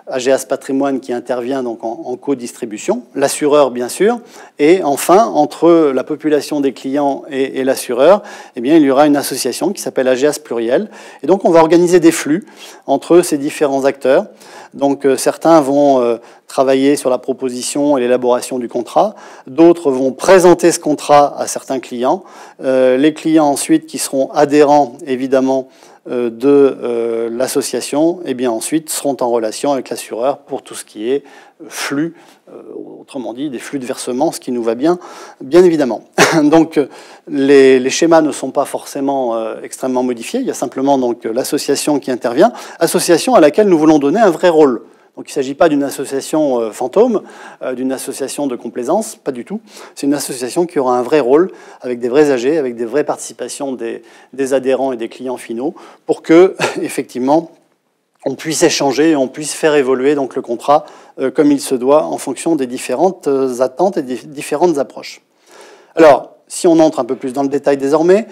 [SPEAKER 1] AGAS Patrimoine qui intervient donc en co-distribution, l'assureur bien sûr, et enfin entre la population des clients et l'assureur, eh bien il y aura une association qui s'appelle AGAS Pluriel, et donc on va organiser des flux entre ces différents acteurs. Donc certains vont travailler sur la proposition et l'élaboration du contrat, d'autres vont présenter ce contrat à certains clients, les clients ensuite qui seront adhérents évidemment de l'association, et bien ensuite seront en relation avec l'assureur pour tout ce qui est flux, autrement dit des flux de versement, ce qui nous va bien évidemment. Donc les schémas ne sont pas forcément extrêmement modifiés, il y a simplement donc l'association qui intervient, association à laquelle nous voulons donner un vrai rôle. Donc il ne s'agit pas d'une association fantôme, d'une association de complaisance, pas du tout. C'est une association qui aura un vrai rôle, avec des vrais AG, avec des vraies participations des adhérents et des clients finaux, pour que, effectivement, on puisse échanger et on puisse faire évoluer donc, le contrat comme il se doit en fonction des différentes attentes et des différentes approches. Alors, si on entre un peu plus dans le détail désormais,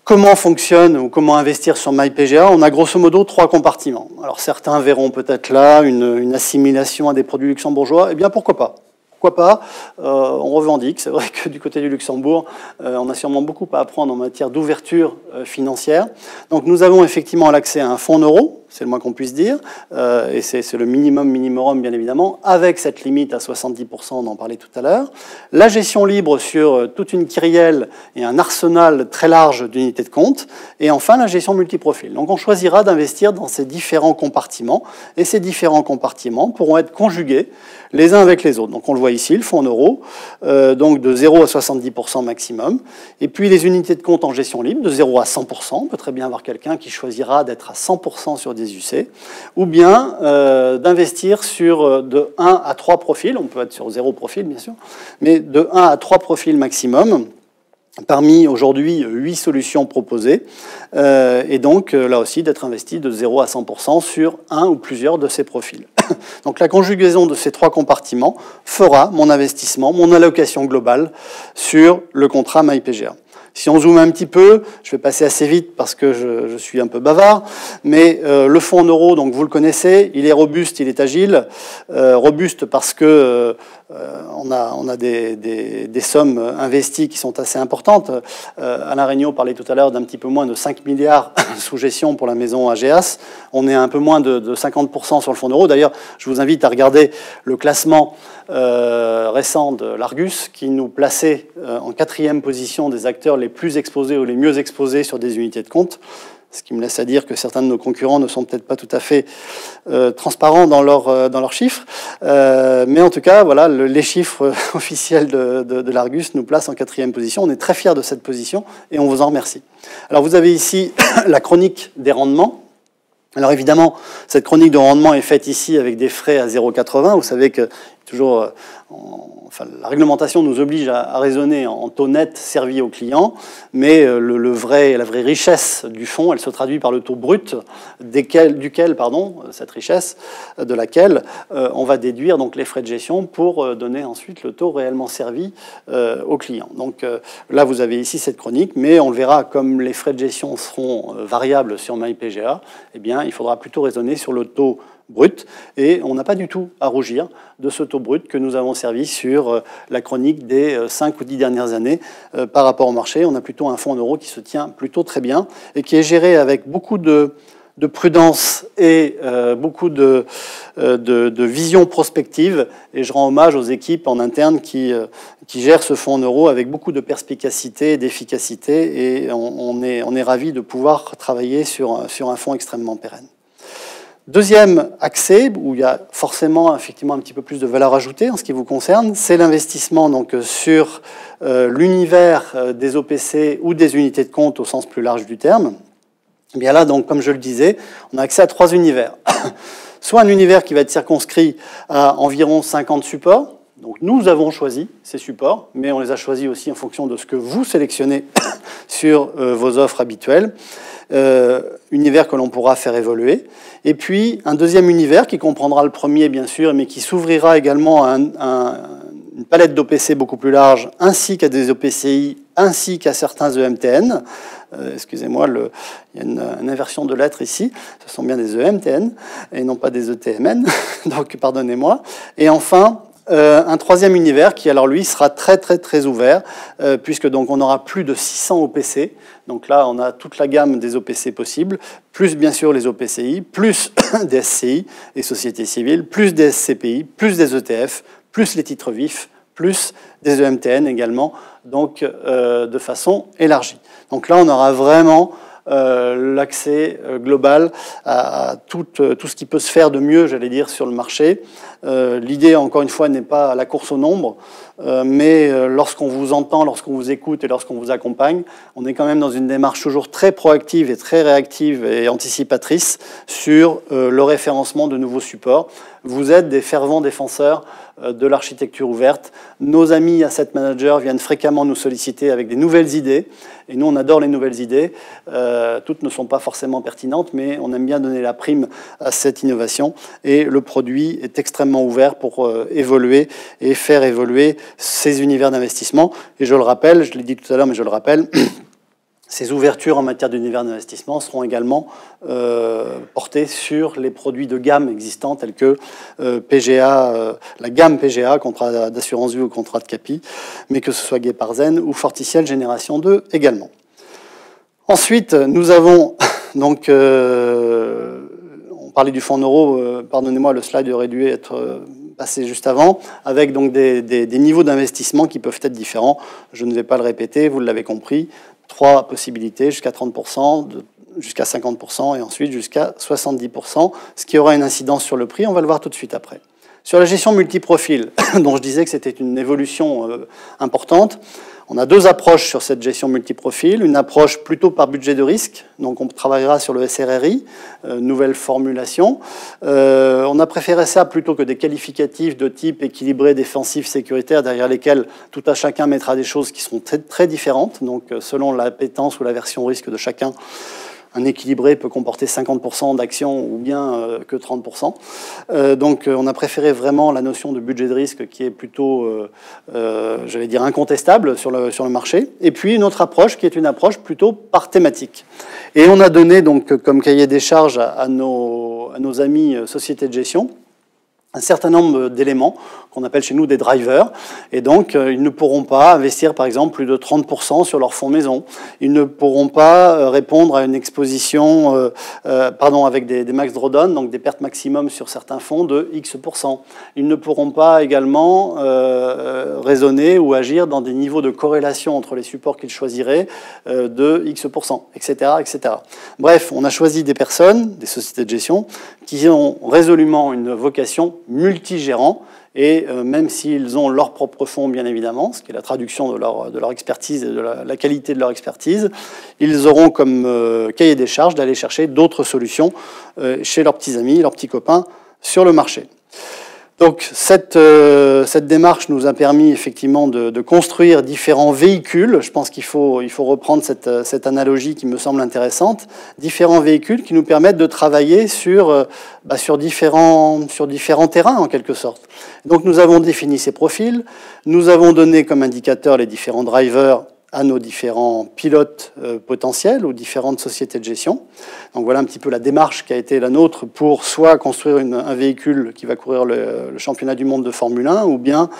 [SPEAKER 1] comment fonctionne ou comment investir sur MyPGA? On a grosso modo 3 compartiments. Alors certains verront peut-être là une assimilation à des produits luxembourgeois. Eh bien pourquoi pas? Pourquoi pas? On revendique. C'est vrai que du côté du Luxembourg, on a sûrement beaucoup à apprendre en matière d'ouverture financière. Donc nous avons effectivement l'accès à un fonds en euros, c'est le moins qu'on puisse dire, et c'est le minimum bien évidemment, avec cette limite à 70%, on en parlait tout à l'heure. La gestion libre sur toute une kyrielle et un arsenal très large d'unités de compte, et enfin la gestion multiprofil. Donc on choisira d'investir dans ces différents compartiments, et ces différents compartiments pourront être conjugués les uns avec les autres. Donc on le voit ici, le fonds en euros, donc de 0 à 70% maximum, et puis les unités de compte en gestion libre, de 0 à 100%, on peut très bien avoir quelqu'un qui choisira d'être à 100% sur des UC, ou bien d'investir sur de 1 à 3 profils, on peut être sur 0 profil bien sûr, mais de 1 à 3 profils maximum, parmi aujourd'hui 8 solutions proposées, et donc là aussi d'être investi de 0 à 100% sur un ou plusieurs de ces profils. Donc la conjugaison de ces 3 compartiments fera mon investissement, mon allocation globale sur le contrat MyPGA. Si on zoome un petit peu, je vais passer assez vite parce que je suis un peu bavard, mais le fonds en euros, donc vous le connaissez, il est robuste, il est agile. Robuste parce que on a des sommes investies qui sont assez importantes. Alain Regnault parlait tout à l'heure d'un petit peu moins de 5 milliards sous gestion pour la maison AGAS. On est à un peu moins de 50% sur le fonds euro. D'ailleurs, je vous invite à regarder le classement récent de l'Argus qui nous plaçait en 4e position des acteurs les plus exposés ou les mieux exposés sur des unités de compte. Ce qui me laisse à dire que certains de nos concurrents ne sont peut-être pas tout à fait transparents dans leurs chiffres. Mais en tout cas, voilà, les chiffres officiels de l'Argus nous placent en 4e position. On est très fiers de cette position et on vous en remercie. Alors vous avez ici la chronique des rendements. Alors évidemment, cette chronique de rendement est faite ici avec des frais à 0,80. Vous savez que toujours, enfin, la réglementation nous oblige à raisonner en taux net servi aux clients, mais la vraie richesse du fonds, elle se traduit par le taux brut cette richesse de laquelle on va déduire donc les frais de gestion pour donner ensuite le taux réellement servi aux clients. Donc là, vous avez ici cette chronique, mais on le verra, comme les frais de gestion seront variables sur MyPGA, eh bien, il faudra plutôt raisonner sur le taux brut, et on n'a pas du tout à rougir de ce taux brut que nous avons servi sur la chronique des 5 ou 10 dernières années par rapport au marché. On a plutôt un fonds en euros qui se tient plutôt très bien et qui est géré avec beaucoup de prudence et beaucoup de vision prospective, et je rends hommage aux équipes en interne qui gèrent ce fonds en euros avec beaucoup de perspicacité et d'efficacité, et on est ravis de pouvoir travailler sur un fonds extrêmement pérenne. Deuxième accès, où il y a forcément effectivement un petit peu plus de valeur ajoutée en ce qui vous concerne, c'est l'investissement donc sur l'univers des OPC ou des unités de compte au sens plus large du terme. Et bien là, donc, comme je le disais, on a accès à 3 univers. Soit un univers qui va être circonscrit à environ 50 supports. Donc nous avons choisi ces supports, mais on les a choisis aussi en fonction de ce que vous sélectionnez sur vos offres habituelles. Univers que l'on pourra faire évoluer. Et puis un deuxième univers qui comprendra le premier, bien sûr, mais qui s'ouvrira également à une palette d'OPC beaucoup plus large, ainsi qu'à des OPCI ainsi qu'à certains EMTN. Excusez-moi, il y a une inversion de lettres ici. Ce sont bien des EMTN et non pas des ETMN, donc pardonnez-moi. Et enfin, un troisième univers qui, alors lui, sera très ouvert, puisque donc on aura plus de 600 OPC. Donc là, on a toute la gamme des OPC possibles, plus bien sûr les OPCI, plus des SCI et sociétés civiles, plus des SCPI, plus des ETF, plus les titres vifs, plus des EMTN également, donc de façon élargie. Donc là, on aura vraiment l'accès global à tout ce qui peut se faire de mieux, j'allais dire, sur le marché. L'idée, encore une fois, n'est pas la course au nombre, mais lorsqu'on vous entend, lorsqu'on vous écoute et lorsqu'on vous accompagne, on est quand même dans une démarche toujours très proactive et très réactive et anticipatrice sur le référencement de nouveaux supports. Vous êtes des fervents défenseurs de l'architecture ouverte. Nos amis asset managers viennent fréquemment nous solliciter avec des nouvelles idées. Et nous, on adore les nouvelles idées. Toutes ne sont pas forcément pertinentes, mais on aime bien donner la prime à cette innovation. Et le produit est extrêmement ouvert pour évoluer et faire évoluer ces univers d'investissement. Et je le rappelle, je l'ai dit tout à l'heure, mais je le rappelle, ces ouvertures en matière d'univers d'investissement seront également portées sur les produits de gamme existants tels que PGA, la gamme PGA, contrat d'assurance vie ou contrat de capi, mais que ce soit Guéparzen ou Forticiel Génération 2 également. Ensuite, nous avons donc, on parlait du fonds euro, pardonnez-moi, le slide aurait dû être passé juste avant, avec donc des niveaux d'investissement qui peuvent être différents. Je ne vais pas le répéter, vous l'avez compris. 3 possibilités, jusqu'à 30%, jusqu'à 50% et ensuite jusqu'à 70%, ce qui aura une incidence sur le prix. On va le voir tout de suite après. Sur la gestion multiprofil, dont je disais que c'était une évolution importante, on a 2 approches sur cette gestion multiprofil. Une approche plutôt par budget de risque, donc on travaillera sur le SRRI, nouvelle formulation. On a préféré ça plutôt que des qualificatifs de type équilibré, défensif, sécuritaire, derrière lesquels tout à chacun mettra des choses qui seront très différentes. Donc selon l'appétence ou la version risque de chacun, un équilibré peut comporter 50% d'actions ou bien que 30%. Donc on a préféré vraiment la notion de budget de risque qui est plutôt, j'allais dire, incontestable sur le marché. Et puis une autre approche qui est une approche plutôt par thématique. Et on a donné donc comme cahier des charges à nos amis sociétés de gestion un certain nombre d'éléments qu'on appelle chez nous des drivers. Et donc, ils ne pourront pas investir, par exemple, plus de 30% sur leur fonds maison. Ils ne pourront pas répondre à une exposition, avec des max drawdown, donc des pertes maximum sur certains fonds de X%. Ils ne pourront pas également raisonner ou agir dans des niveaux de corrélation entre les supports qu'ils choisiraient de X%, etc., etc. Bref, on a choisi des personnes, des sociétés de gestion, qui ont résolument une vocation multigérant, et même s'ils ont leur propre fonds, bien évidemment, ce qui est la traduction de leur expertise et de la qualité de leur expertise, ils auront comme cahier des charges d'aller chercher d'autres solutions chez leurs petits amis, leurs petits copains sur le marché. Donc cette démarche nous a permis effectivement de construire différents véhicules. Je pense qu'il faut reprendre cette analogie qui me semble intéressante. Différents véhicules qui nous permettent de travailler sur différents terrains en quelque sorte. Donc nous avons défini ces profils. Nous avons donné comme indicateur les différents drivers à nos différents pilotes potentiels ou différentes sociétés de gestion. Donc voilà un petit peu la démarche qui a été la nôtre pour soit construire un véhicule qui va courir le championnat du monde de Formule 1 ou bien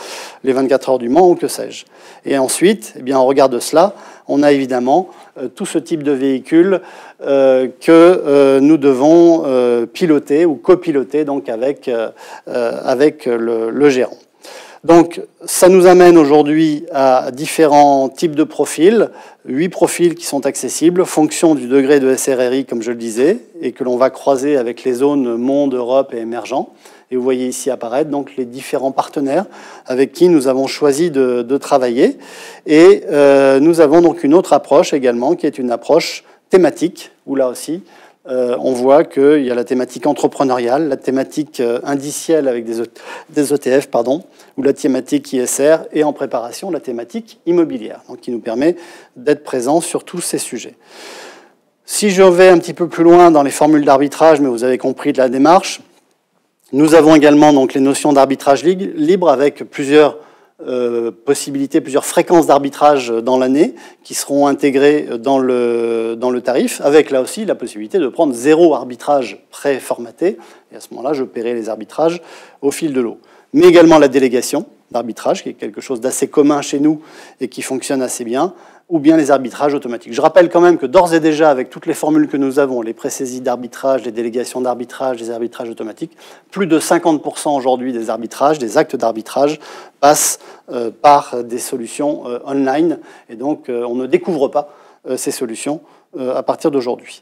[SPEAKER 1] les 24 heures du Mans ou que sais-je. Et ensuite, eh bien, au regard de cela, on a évidemment tout ce type de véhicule que nous devons piloter ou copiloter donc avec le gérant. Donc, ça nous amène aujourd'hui à différents types de profils, 8 profils qui sont accessibles, fonction du degré de SRRI, comme je le disais, et que l'on va croiser avec les zones monde, Europe et émergents. Et vous voyez ici apparaître donc les différents partenaires avec qui nous avons choisi de travailler. Et nous avons donc une autre approche également, qui est une approche thématique, où là aussi, on voit qu'il y a la thématique entrepreneuriale, la thématique indicielle avec des ETF, ou la thématique ISR, et en préparation, la thématique immobilière, donc qui nous permet d'être présents sur tous ces sujets. Si je vais un petit peu plus loin dans les formules d'arbitrage, mais vous avez compris de la démarche, nous avons également donc les notions d'arbitrage libre avec plusieurs possibilités, plusieurs fréquences d'arbitrage dans l'année qui seront intégrées dans le tarif, avec là aussi la possibilité de prendre 0 arbitrage pré-formaté. Et à ce moment-là, je paierai les arbitrages au fil de l'eau. Mais également la délégation d'arbitrage, qui est quelque chose d'assez commun chez nous et qui fonctionne assez bien, ou bien les arbitrages automatiques. Je rappelle quand même que d'ores et déjà, avec toutes les formules que nous avons, les présaisies d'arbitrage, les délégations d'arbitrage, les arbitrages automatiques, plus de 50% aujourd'hui des arbitrages, des actes d'arbitrage, passent par des solutions online. Et donc, on ne découvre pas ces solutions à partir d'aujourd'hui.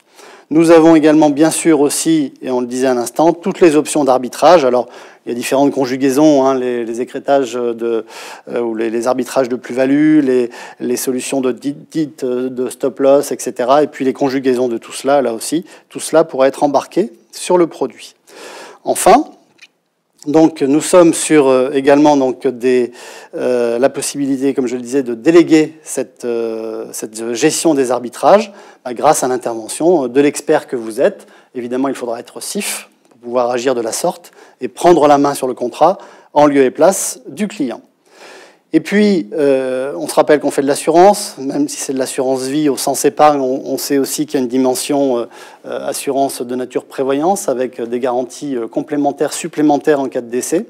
[SPEAKER 1] Nous avons également, bien sûr, aussi, et on le disait à l'instant, toutes les options d'arbitrage. Alors, il y a différentes conjugaisons, hein, les écrêtages ou les arbitrages de plus-value, les solutions de stop-loss, etc. Et puis les conjugaisons de tout cela, là aussi. Tout cela pourra être embarqué sur le produit. Enfin, donc, nous sommes sur également donc, la possibilité, comme je le disais, de déléguer cette gestion des arbitrages grâce à l'intervention de l'expert que vous êtes. Évidemment, il faudra être CIF pour pouvoir agir de la sorte et prendre la main sur le contrat en lieu et place du client. Et puis, on se rappelle qu'on fait de l'assurance, même si c'est de l'assurance vie au sens épargne, on sait aussi qu'il y a une dimension assurance de nature prévoyance avec des garanties complémentaires, supplémentaires en cas de décès.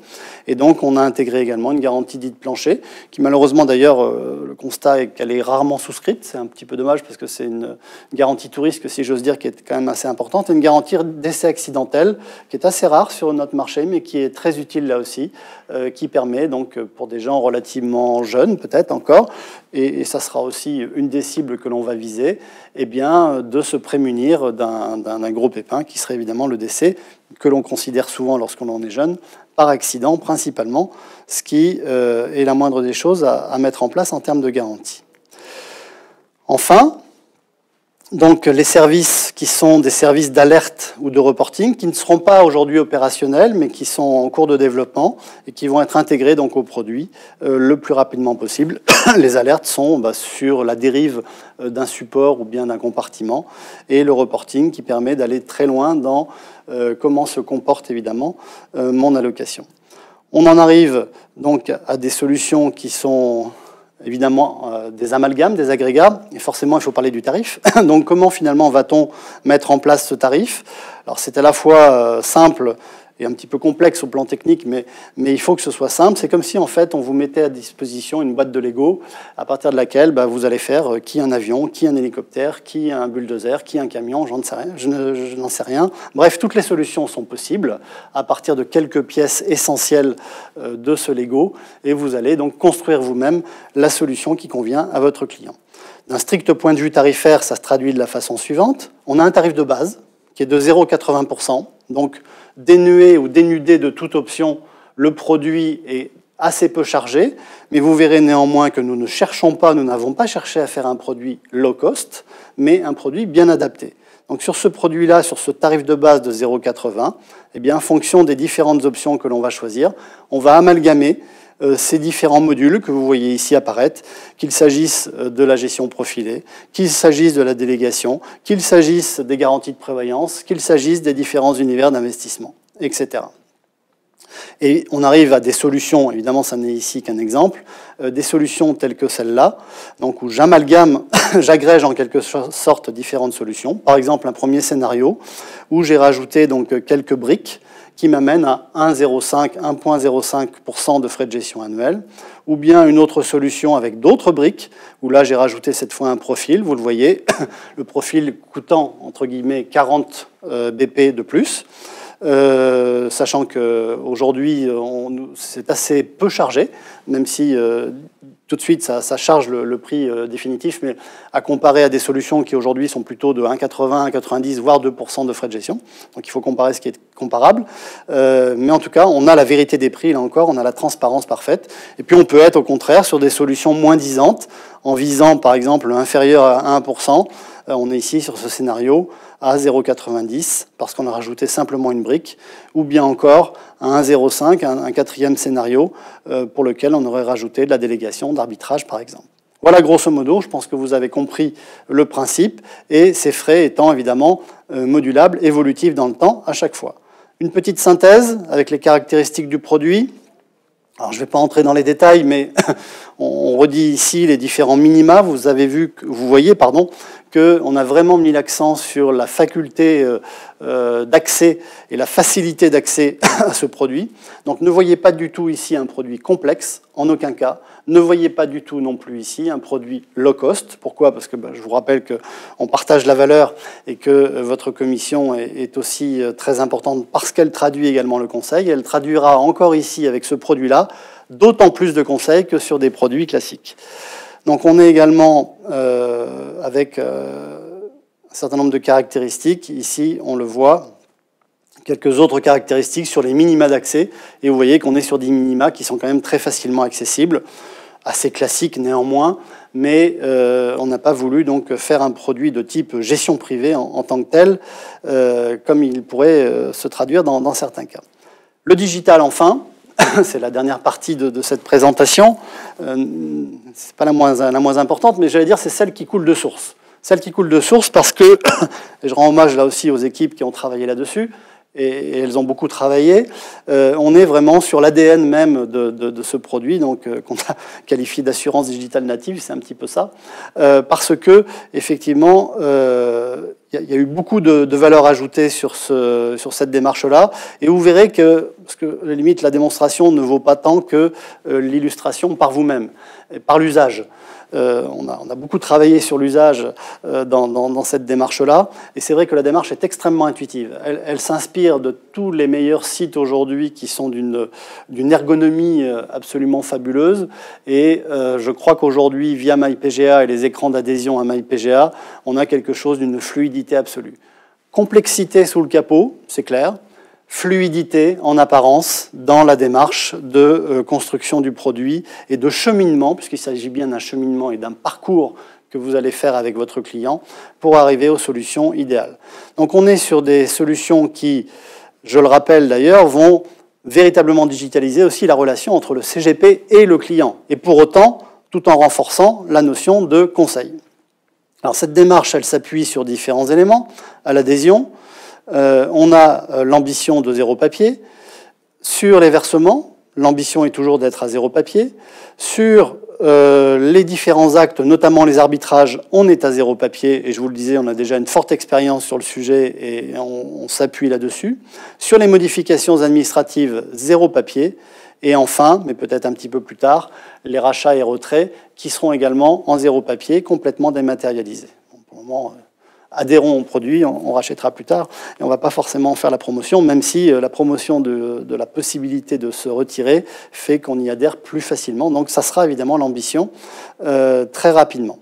[SPEAKER 1] Et donc, on a intégré également une garantie dite plancher, qui malheureusement d'ailleurs, le constat est qu'elle est rarement souscrite. C'est un petit peu dommage parce que c'est une garantie tout risque, si j'ose dire, qui est quand même assez importante. Et une garantie d'essai accidentel, qui est assez rare sur notre marché, mais qui est très utile là aussi, qui permet donc pour des gens relativement jeunes, peut-être encore, et ça sera aussi une des cibles que l'on va viser, eh bien, de se prémunir d'un gros pépin qui serait évidemment le décès, que l'on considère souvent lorsqu'on en est jeune, par accident principalement, ce qui est la moindre des choses à mettre en place en termes de garantie. Enfin, donc les services qui sont des services d'alerte ou de reporting, qui ne seront pas aujourd'hui opérationnels, mais qui sont en cours de développement et qui vont être intégrés donc au produit le plus rapidement possible. Les alertes sont sur la dérive d'un support ou bien d'un compartiment, et le reporting qui permet d'aller très loin dans comment se comporte évidemment mon allocation. On en arrive donc à des solutions qui sont évidemment des amalgames, des agrégats, et forcément il faut parler du tarif. Donc comment finalement va-t-on mettre en place ce tarif? Alors c'est à la fois simple et un petit peu complexe au plan technique, mais il faut que ce soit simple. C'est comme si en fait on vous mettait à disposition une boîte de Lego à partir de laquelle vous allez faire qui un avion, qui un hélicoptère, qui un bulldozer, qui un camion, je n'en sais rien. Bref, toutes les solutions sont possibles à partir de quelques pièces essentielles de ce Lego, et vous allez donc construire vous-même la solution qui convient à votre client. D'un strict point de vue tarifaire, ça se traduit de la façon suivante. On a un tarif de base qui est de 0,80%, donc dénué ou dénudé de toute option, le produit est assez peu chargé, mais vous verrez néanmoins que nous ne cherchons pas, nous n'avons pas cherché à faire un produit low cost, mais un produit bien adapté. Donc sur ce produit-là, sur ce tarif de base de 0,80, eh bien, en fonction des différentes options que l'on va choisir, on va amalgamer ces différents modules que vous voyez ici apparaître, qu'il s'agisse de la gestion profilée, qu'il s'agisse de la délégation, qu'il s'agisse des garanties de prévoyance, qu'il s'agisse des différents univers d'investissement, etc. Et on arrive à des solutions, évidemment ça n'est ici qu'un exemple, des solutions telles que celle-là, donc où j'amalgame, j'agrège en quelque sorte différentes solutions. Par exemple, un premier scénario où j'ai rajouté donc quelques briques qui m'amène à 1,05% de frais de gestion annuels, ou bien une autre solution avec d'autres briques, où là j'ai rajouté cette fois un profil, vous le voyez, le profil coûtant entre guillemets 40 BP de plus, sachant qu'aujourd'hui c'est assez peu chargé, même si tout de suite ça charge le prix définitif, mais à comparer à des solutions qui aujourd'hui sont plutôt de 1,80, 1,90, voire 2% de frais de gestion. Donc il faut comparer ce qui est comparable. Mais en tout cas, on a la vérité des prix, là encore, on a la transparence parfaite. Et puis on peut être au contraire sur des solutions moins disantes, en visant par exemple inférieur à 1%. On est ici sur ce scénario à 0,90 parce qu'on a rajouté simplement une brique, ou bien encore à 1,05, un quatrième scénario pour lequel on aurait rajouté de la délégation d'arbitrage par exemple. Voilà grosso modo, je pense que vous avez compris le principe, et ces frais étant évidemment modulables, évolutifs dans le temps à chaque fois. Une petite synthèse avec les caractéristiques du produit. Alors, je ne vais pas entrer dans les détails, mais on redit ici les différents minima. Vous voyez, qu'on a vraiment mis l'accent sur la faculté d'accès et la facilité d'accès à ce produit. Donc, ne voyez pas du tout ici un produit complexe, en aucun cas. Ne voyez pas du tout non plus ici un produit low cost. Pourquoi? Parce que je vous rappelle qu'on partage la valeur et que votre commission est aussi très importante parce qu'elle traduit également le conseil. Elle traduira encore ici avec ce produit-là d'autant plus de conseils que sur des produits classiques. Donc on est également avec un certain nombre de caractéristiques. Ici, on le voit, quelques autres caractéristiques sur les minima d'accès. Et vous voyez qu'on est sur des minima qui sont quand même très facilement accessibles, assez classiques néanmoins, mais on n'a pas voulu donc faire un produit de type gestion privée en tant que tel, comme il pourrait se traduire dans certains cas. Le digital, enfin, c'est la dernière partie de cette présentation. C'est pas la moins importante, mais j'allais dire c'est celle qui coule de source. Celle qui coule de source parce que, et je rends hommage là aussi aux équipes qui ont travaillé là-dessus, et elles ont beaucoup travaillé, on est vraiment sur l'ADN même de ce produit, donc qu'on a qualifié d'assurance digitale native, c'est un petit peu ça, parce que effectivement, il y a eu beaucoup de valeur ajoutée sur cette démarche-là, et vous verrez que, parce que à la limite, la démonstration ne vaut pas tant que l'illustration par vous-même, par l'usage. On a beaucoup travaillé sur l'usage dans cette démarche-là, et c'est vrai que la démarche est extrêmement intuitive. Elle s'inspire de tous les meilleurs sites aujourd'hui qui sont d'une ergonomie absolument fabuleuse, et je crois qu'aujourd'hui, via MyPGA et les écrans d'adhésion à MyPGA, on a quelque chose d'une fluidité absolue. Complexité sous le capot, c'est clair. Fluidité en apparence dans la démarche de construction du produit et de cheminement, puisqu'il s'agit bien d'un cheminement et d'un parcours que vous allez faire avec votre client pour arriver aux solutions idéales. Donc on est sur des solutions qui, je le rappelle d'ailleurs, vont véritablement digitaliser aussi la relation entre le CGP et le client, et pour autant, tout en renforçant la notion de conseil. Alors cette démarche, elle s'appuie sur différents éléments, à l'adhésion. On a l'ambition de zéro papier. Sur les versements, l'ambition est toujours d'être à zéro papier. Sur les différents actes, notamment les arbitrages, on est à zéro papier. Et je vous le disais, on a déjà une forte expérience sur le sujet et on s'appuie là-dessus. Sur les modifications administratives, zéro papier. Et enfin, mais peut-être un petit peu plus tard, les rachats et retraits qui seront également en zéro papier, complètement dématérialisés. Bon, pour le moment, adhérons au produit, on rachètera plus tard, et on ne va pas forcément faire la promotion, même si la promotion de la possibilité de se retirer fait qu'on y adhère plus facilement. Donc ça sera évidemment l'ambition très rapidement.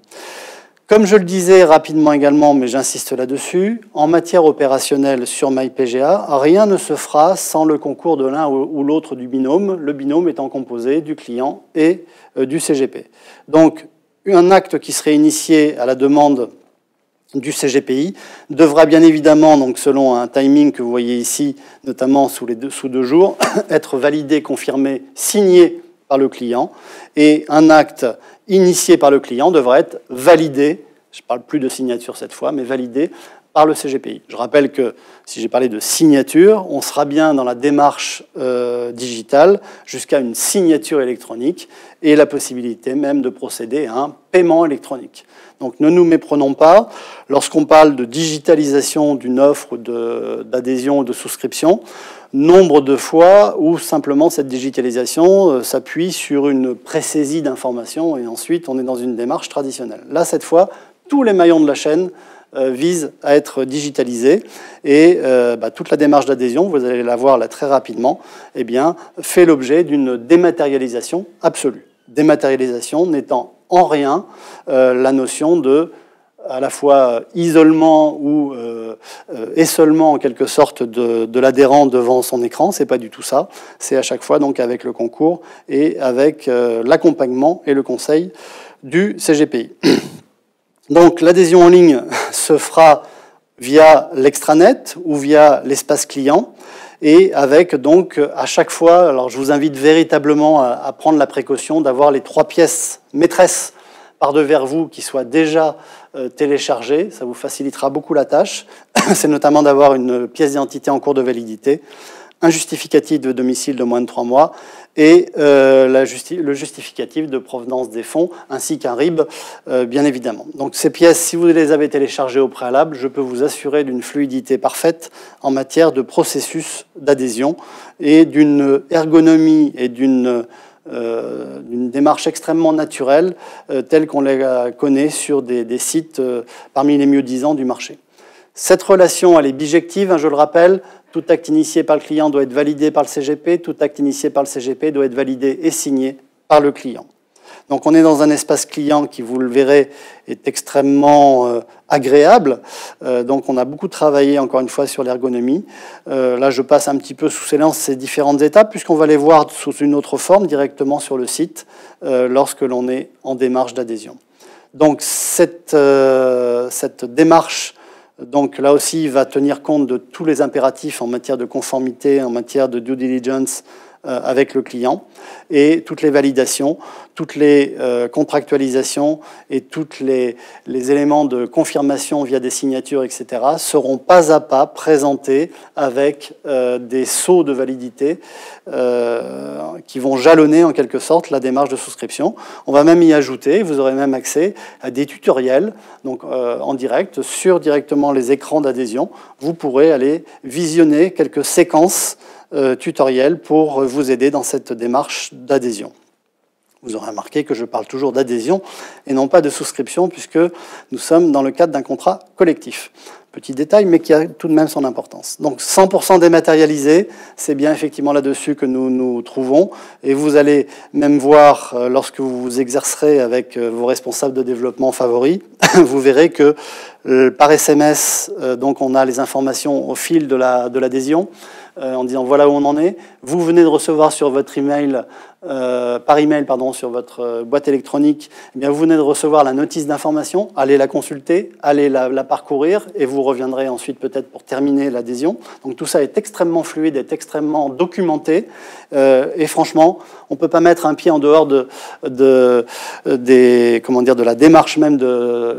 [SPEAKER 1] Comme je le disais rapidement également, mais j'insiste là-dessus, en matière opérationnelle sur MyPGA, rien ne se fera sans le concours de l'un ou l'autre du binôme, le binôme étant composé du client et du CGP. Donc un acte qui serait initié à la demande du CGPI devra bien évidemment, donc selon un timing que vous voyez ici, notamment sous 2 jours, être validé, confirmé, signé par le client, et un acte initié par le client devra être validé, je ne parle plus de signature cette fois, mais validé par le CGPI. Je rappelle que si j'ai parlé de signature, on sera bien dans la démarche digitale jusqu'à une signature électronique et la possibilité même de procéder à un paiement électronique. Donc ne nous méprenons pas, lorsqu'on parle de digitalisation d'une offre d'adhésion ou de souscription, nombre de fois où simplement cette digitalisation s'appuie sur une pré-saisie d'informations et ensuite on est dans une démarche traditionnelle. Là, cette fois, tous les maillons de la chaîne visent à être digitalisés et toute la démarche d'adhésion, vous allez la voir là très rapidement, eh bien, fait l'objet d'une dématérialisation absolue. Dématérialisation n'étant en rien la notion de à la fois isolement ou essolement en quelque sorte de l'adhérent devant son écran, c'est pas du tout ça. C'est à chaque fois donc avec le concours et avec l'accompagnement et le conseil du CGPI. Donc l'adhésion en ligne se fera via l'extranet ou via l'espace client et avec donc à chaque fois, alors je vous invite véritablement à prendre la précaution d'avoir les 3 pièces maîtresses par devers vous qui soient déjà téléchargées, ça vous facilitera beaucoup la tâche. C'est notamment d'avoir une pièce d'identité en cours de validité, un justificatif de domicile de moins de 3 mois et le justificatif de provenance des fonds, ainsi qu'un RIB, bien évidemment. Donc ces pièces, si vous les avez téléchargées au préalable, je peux vous assurer d'une fluidité parfaite en matière de processus d'adhésion et d'une ergonomie et d'une démarche extrêmement naturelle, telle qu'on la connaît sur des sites parmi les mieux disants du marché. Cette relation, elle est bijective, hein, je le rappelle. Tout acte initié par le client doit être validé par le CGP. Tout acte initié par le CGP doit être validé et signé par le client. Donc on est dans un espace client qui, vous le verrez, est extrêmement agréable. Donc on a beaucoup travaillé, encore une fois, sur l'ergonomie. Là, je passe un petit peu sous silence ces différentes étapes, puisqu'on va les voir sous une autre forme, directement sur le site, lorsque l'on est en démarche d'adhésion. Donc cette démarche, donc là aussi, va tenir compte de tous les impératifs en matière de conformité, en matière de due diligence avec le client, et toutes les validations, toutes les contractualisations et tous les éléments de confirmation via des signatures, etc., seront pas à pas présentés avec des sceaux de validité qui vont jalonner en quelque sorte la démarche de souscription. On va même y ajouter, vous aurez même accès à des tutoriels, donc en direct, sur directement les écrans d'adhésion. Vous pourrez aller visionner quelques séquences tutoriel pour vous aider dans cette démarche d'adhésion. Vous aurez remarqué que je parle toujours d'adhésion et non pas de souscription, puisque nous sommes dans le cadre d'un contrat collectif. Petit détail, mais qui a tout de même son importance. Donc 100% dématérialisé, c'est bien effectivement là-dessus que nous nous trouvons. Et vous allez même voir, lorsque vous vous exercerez avec vos responsables de développement favoris, vous verrez que par SMS, donc on a les informations au fil de l'adhésion, en disant voilà où on en est. Vous venez de recevoir sur votre email, par email, pardon, sur votre boîte électronique, eh bien, vous venez de recevoir la notice d'information. Allez la consulter, allez la parcourir, et vous reviendrez ensuite peut-être pour terminer l'adhésion. Donc tout ça est extrêmement fluide, est extrêmement documenté, et franchement, on ne peut pas mettre un pied en dehors de la démarche même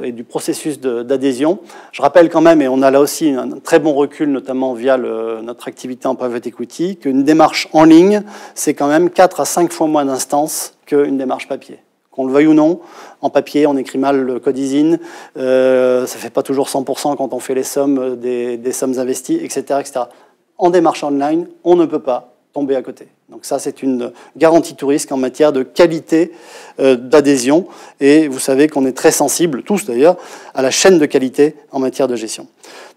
[SPEAKER 1] et du processus d'adhésion. Je rappelle quand même, et on a là aussi un très bon recul, notamment via notre activité en private equity, qu'une démarche en ligne, c'est quand même 4 à 5 fois moins d'instances qu'une démarche papier. Qu'on le veuille ou non, en papier, on écrit mal le code ISIN, ça ne fait pas toujours 100% quand on fait les sommes des sommes investies, etc., etc. En démarche online, on ne peut pas tomber à côté. Donc ça, c'est une garantie tout risque en matière de qualité d'adhésion. Et vous savez qu'on est très sensible, tous d'ailleurs, à la chaîne de qualité en matière de gestion.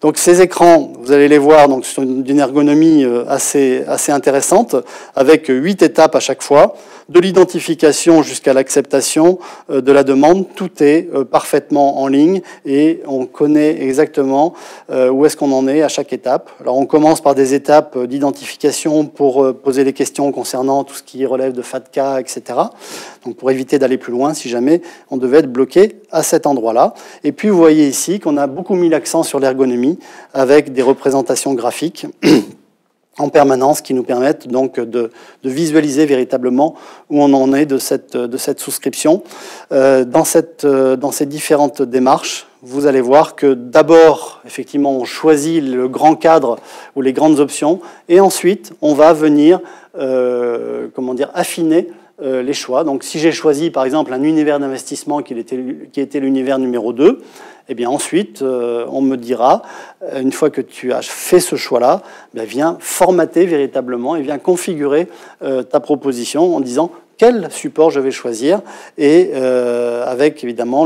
[SPEAKER 1] Donc ces écrans, vous allez les voir, donc sont d'une ergonomie assez intéressante, avec 8 étapes à chaque fois, de l'identification jusqu'à l'acceptation de la demande. Tout est parfaitement en ligne et on connaît exactement où est-ce qu'on en est à chaque étape. Alors on commence par des étapes d'identification pour poser les questions concernant tout ce qui relève de FATCA, etc. Donc pour éviter d'aller plus loin si jamais on devait être bloqué à cet endroit-là. Et puis vous voyez ici qu'on a beaucoup mis l'accent sur l'ergonomie avec des représentations graphiques en permanence qui nous permettent donc de visualiser véritablement où on en est de cette souscription. Dans ces différentes démarches, vous allez voir que d'abord, effectivement, on choisit le grand cadre ou les grandes options, et ensuite, on va venir affiner les choix. Donc, si j'ai choisi, par exemple, un univers d'investissement qui était l'univers numéro 2, eh bien ensuite, on me dira, une fois que tu as fait ce choix-là, viens formater véritablement et viens configurer ta proposition en disant quel support je vais choisir, et avec évidemment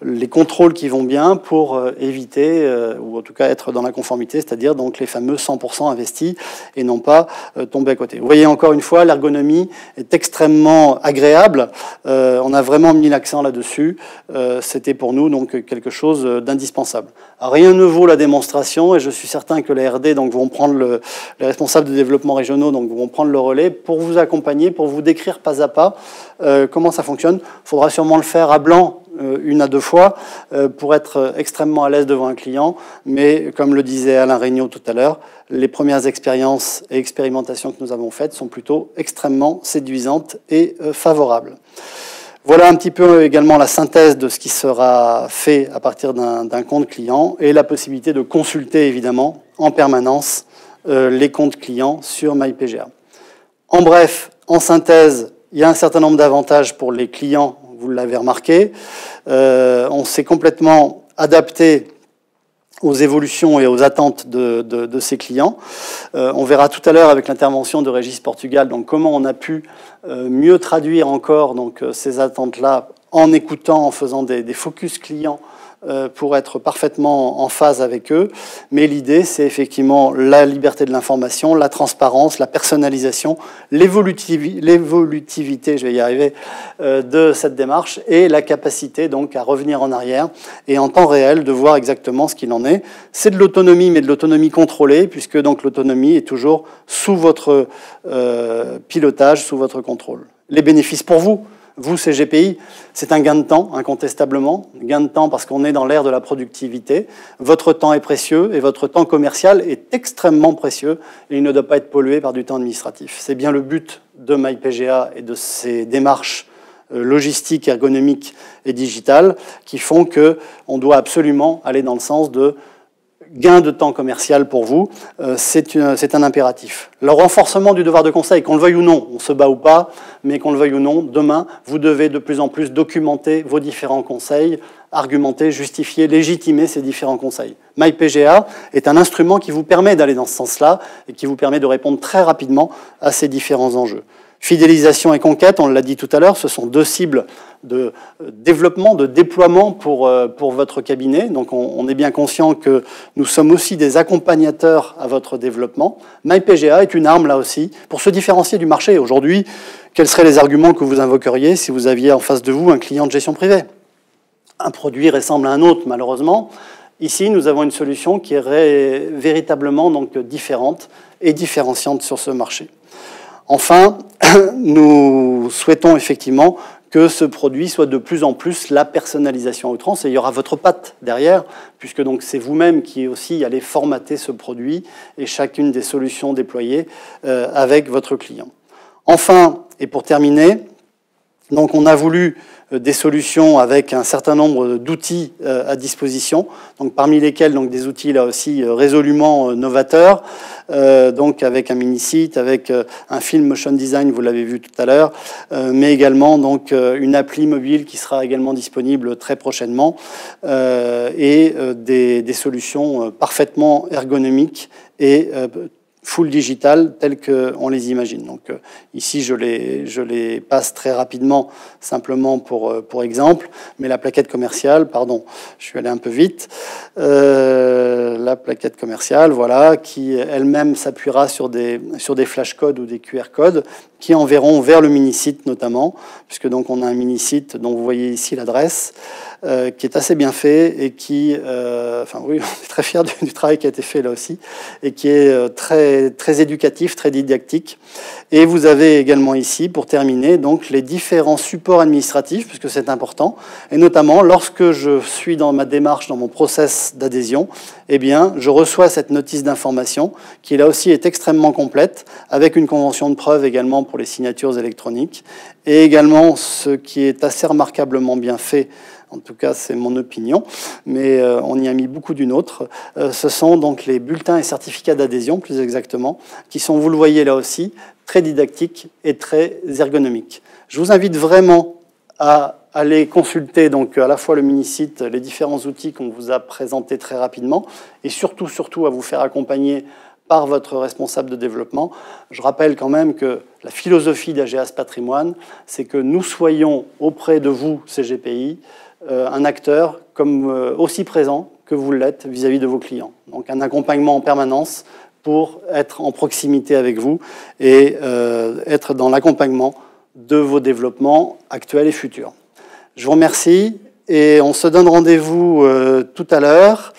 [SPEAKER 1] les contrôles qui vont bien pour éviter, ou en tout cas être dans la conformité, c'est-à-dire donc les fameux 100% investis et non pas tomber à côté. Vous voyez encore une fois, l'ergonomie est extrêmement agréable. On a vraiment mis l'accent là-dessus. C'était pour nous donc quelque chose d'indispensable. Rien ne vaut la démonstration, et je suis certain que les RD donc, vont prendre les responsables de développement régionaux donc, vont prendre le relais pour vous accompagner, pour vous décrire pas à pas comment ça fonctionne. Il faudra sûrement le faire à blanc 1 à 2 fois pour être extrêmement à l'aise devant un client, mais comme le disait Alain Regnault tout à l'heure, les premières expériences et expérimentations que nous avons faites sont plutôt extrêmement séduisantes et favorables. Voilà un petit peu également la synthèse de ce qui sera fait à partir d'un compte client et la possibilité de consulter évidemment en permanence les comptes clients sur MyPGA. En bref, En synthèse, il y a un certain nombre d'avantages pour les clients, vous l'avez remarqué. On s'est complètement adapté aux évolutions et aux attentes de ces clients. On verra tout à l'heure avec l'intervention de Régis Portugal donc comment on a pu mieux traduire encore donc, ces attentes-là en écoutant, en faisant des focus clients pour être parfaitement en phase avec eux. Mais l'idée, c'est effectivement la liberté de l'information, la transparence, la personnalisation, l'évolutivité, je vais y arriver, de cette démarche et la capacité donc à revenir en arrière et en temps réel de voir exactement ce qu'il en est. C'est de l'autonomie, mais de l'autonomie contrôlée, puisque donc l'autonomie est toujours sous votre pilotage, sous votre contrôle. Les bénéfices pour vous, CGPI, c'est un gain de temps, incontestablement. Gain de temps parce qu'on est dans l'ère de la productivité. Votre temps est précieux et votre temps commercial est extrêmement précieux et il ne doit pas être pollué par du temps administratif. C'est bien le but de MyPGA et de ces démarches logistiques, ergonomiques et digitales qui font qu'on doit absolument aller dans le sens de gain de temps commercial pour vous, c'est un impératif. Le renforcement du devoir de conseil, qu'on le veuille ou non, on se bat ou pas, mais qu'on le veuille ou non, demain, vous devez de plus en plus documenter vos différents conseils, argumenter, justifier, légitimer ces différents conseils. MyPGA est un instrument qui vous permet d'aller dans ce sens-là et qui vous permet de répondre très rapidement à ces différents enjeux. Fidélisation et conquête, on l'a dit tout à l'heure, ce sont deux cibles de développement, de déploiement pour votre cabinet. Donc on est bien conscient que nous sommes aussi des accompagnateurs à votre développement. MyPGA est une arme là aussi pour se différencier du marché. Aujourd'hui, quels seraient les arguments que vous invoqueriez si vous aviez en face de vous un client de gestion privée? Un produit ressemble à un autre, malheureusement. Ici, nous avons une solution qui est véritablement donc différente et différenciante sur ce marché. Enfin, nous souhaitons effectivement que ce produit soit de plus en plus la personnalisation à outrance, et il y aura votre patte derrière, puisque donc c'est vous-même qui aussi allez formater ce produit et chacune des solutions déployées avec votre client. Enfin, et pour terminer, donc on a voulu des solutions avec un certain nombre d'outils à disposition, donc parmi lesquels donc des outils là aussi résolument novateurs, donc avec un mini-site, avec un film motion design, vous l'avez vu tout à l'heure, mais également donc une appli mobile qui sera également disponible très prochainement, et des solutions parfaitement ergonomiques et full digital telles qu'on les imagine. Donc ici, je les passe très rapidement, simplement pour exemple, mais la plaquette commerciale, pardon, je suis allé un peu vite, la plaquette commerciale, voilà, qui elle-même s'appuiera sur des flashcodes ou des QR codes qui enverront vers le mini-site notamment, puisque donc on a un mini-site dont vous voyez ici l'adresse, qui est assez bien fait et qui, enfin oui, on est très fiers du travail qui a été fait là aussi, et qui est très, très éducatif, très didactique. Et vous avez également ici, pour terminer, donc les différents supports administratifs, puisque c'est important, et notamment lorsque je suis dans ma démarche, dans mon process d'adhésion, eh bien, je reçois cette notice d'information qui là aussi est extrêmement complète, avec une convention de preuve également pour les signatures électroniques, et également ce qui est assez remarquablement bien fait. En tout cas, c'est mon opinion, mais on y a mis beaucoup d'une autre. Ce sont donc les bulletins et certificats d'adhésion, plus exactement, qui sont, vous le voyez là aussi, très didactiques et très ergonomiques. Je vous invite vraiment à aller consulter donc à la fois le mini-site, les différents outils qu'on vous a présentés très rapidement, et surtout à vous faire accompagner par votre responsable de développement. Je rappelle quand même que la philosophie d'AGEAS Patrimoine, c'est que nous soyons auprès de vous, CGPI, un acteur comme aussi présent que vous l'êtes vis-à-vis de vos clients. Donc un accompagnement en permanence pour être en proximité avec vous et être dans l'accompagnement de vos développements actuels et futurs. Je vous remercie et on se donne rendez-vous tout à l'heure.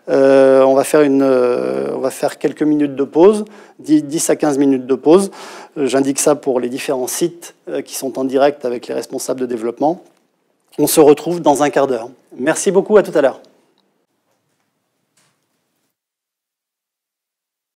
[SPEAKER 1] On va faire quelques minutes de pause, 10 à 15 minutes de pause. J'indique ça pour les différents sites qui sont en direct avec les responsables de développement. On se retrouve dans un quart d'heure. Merci beaucoup, à tout à l'heure.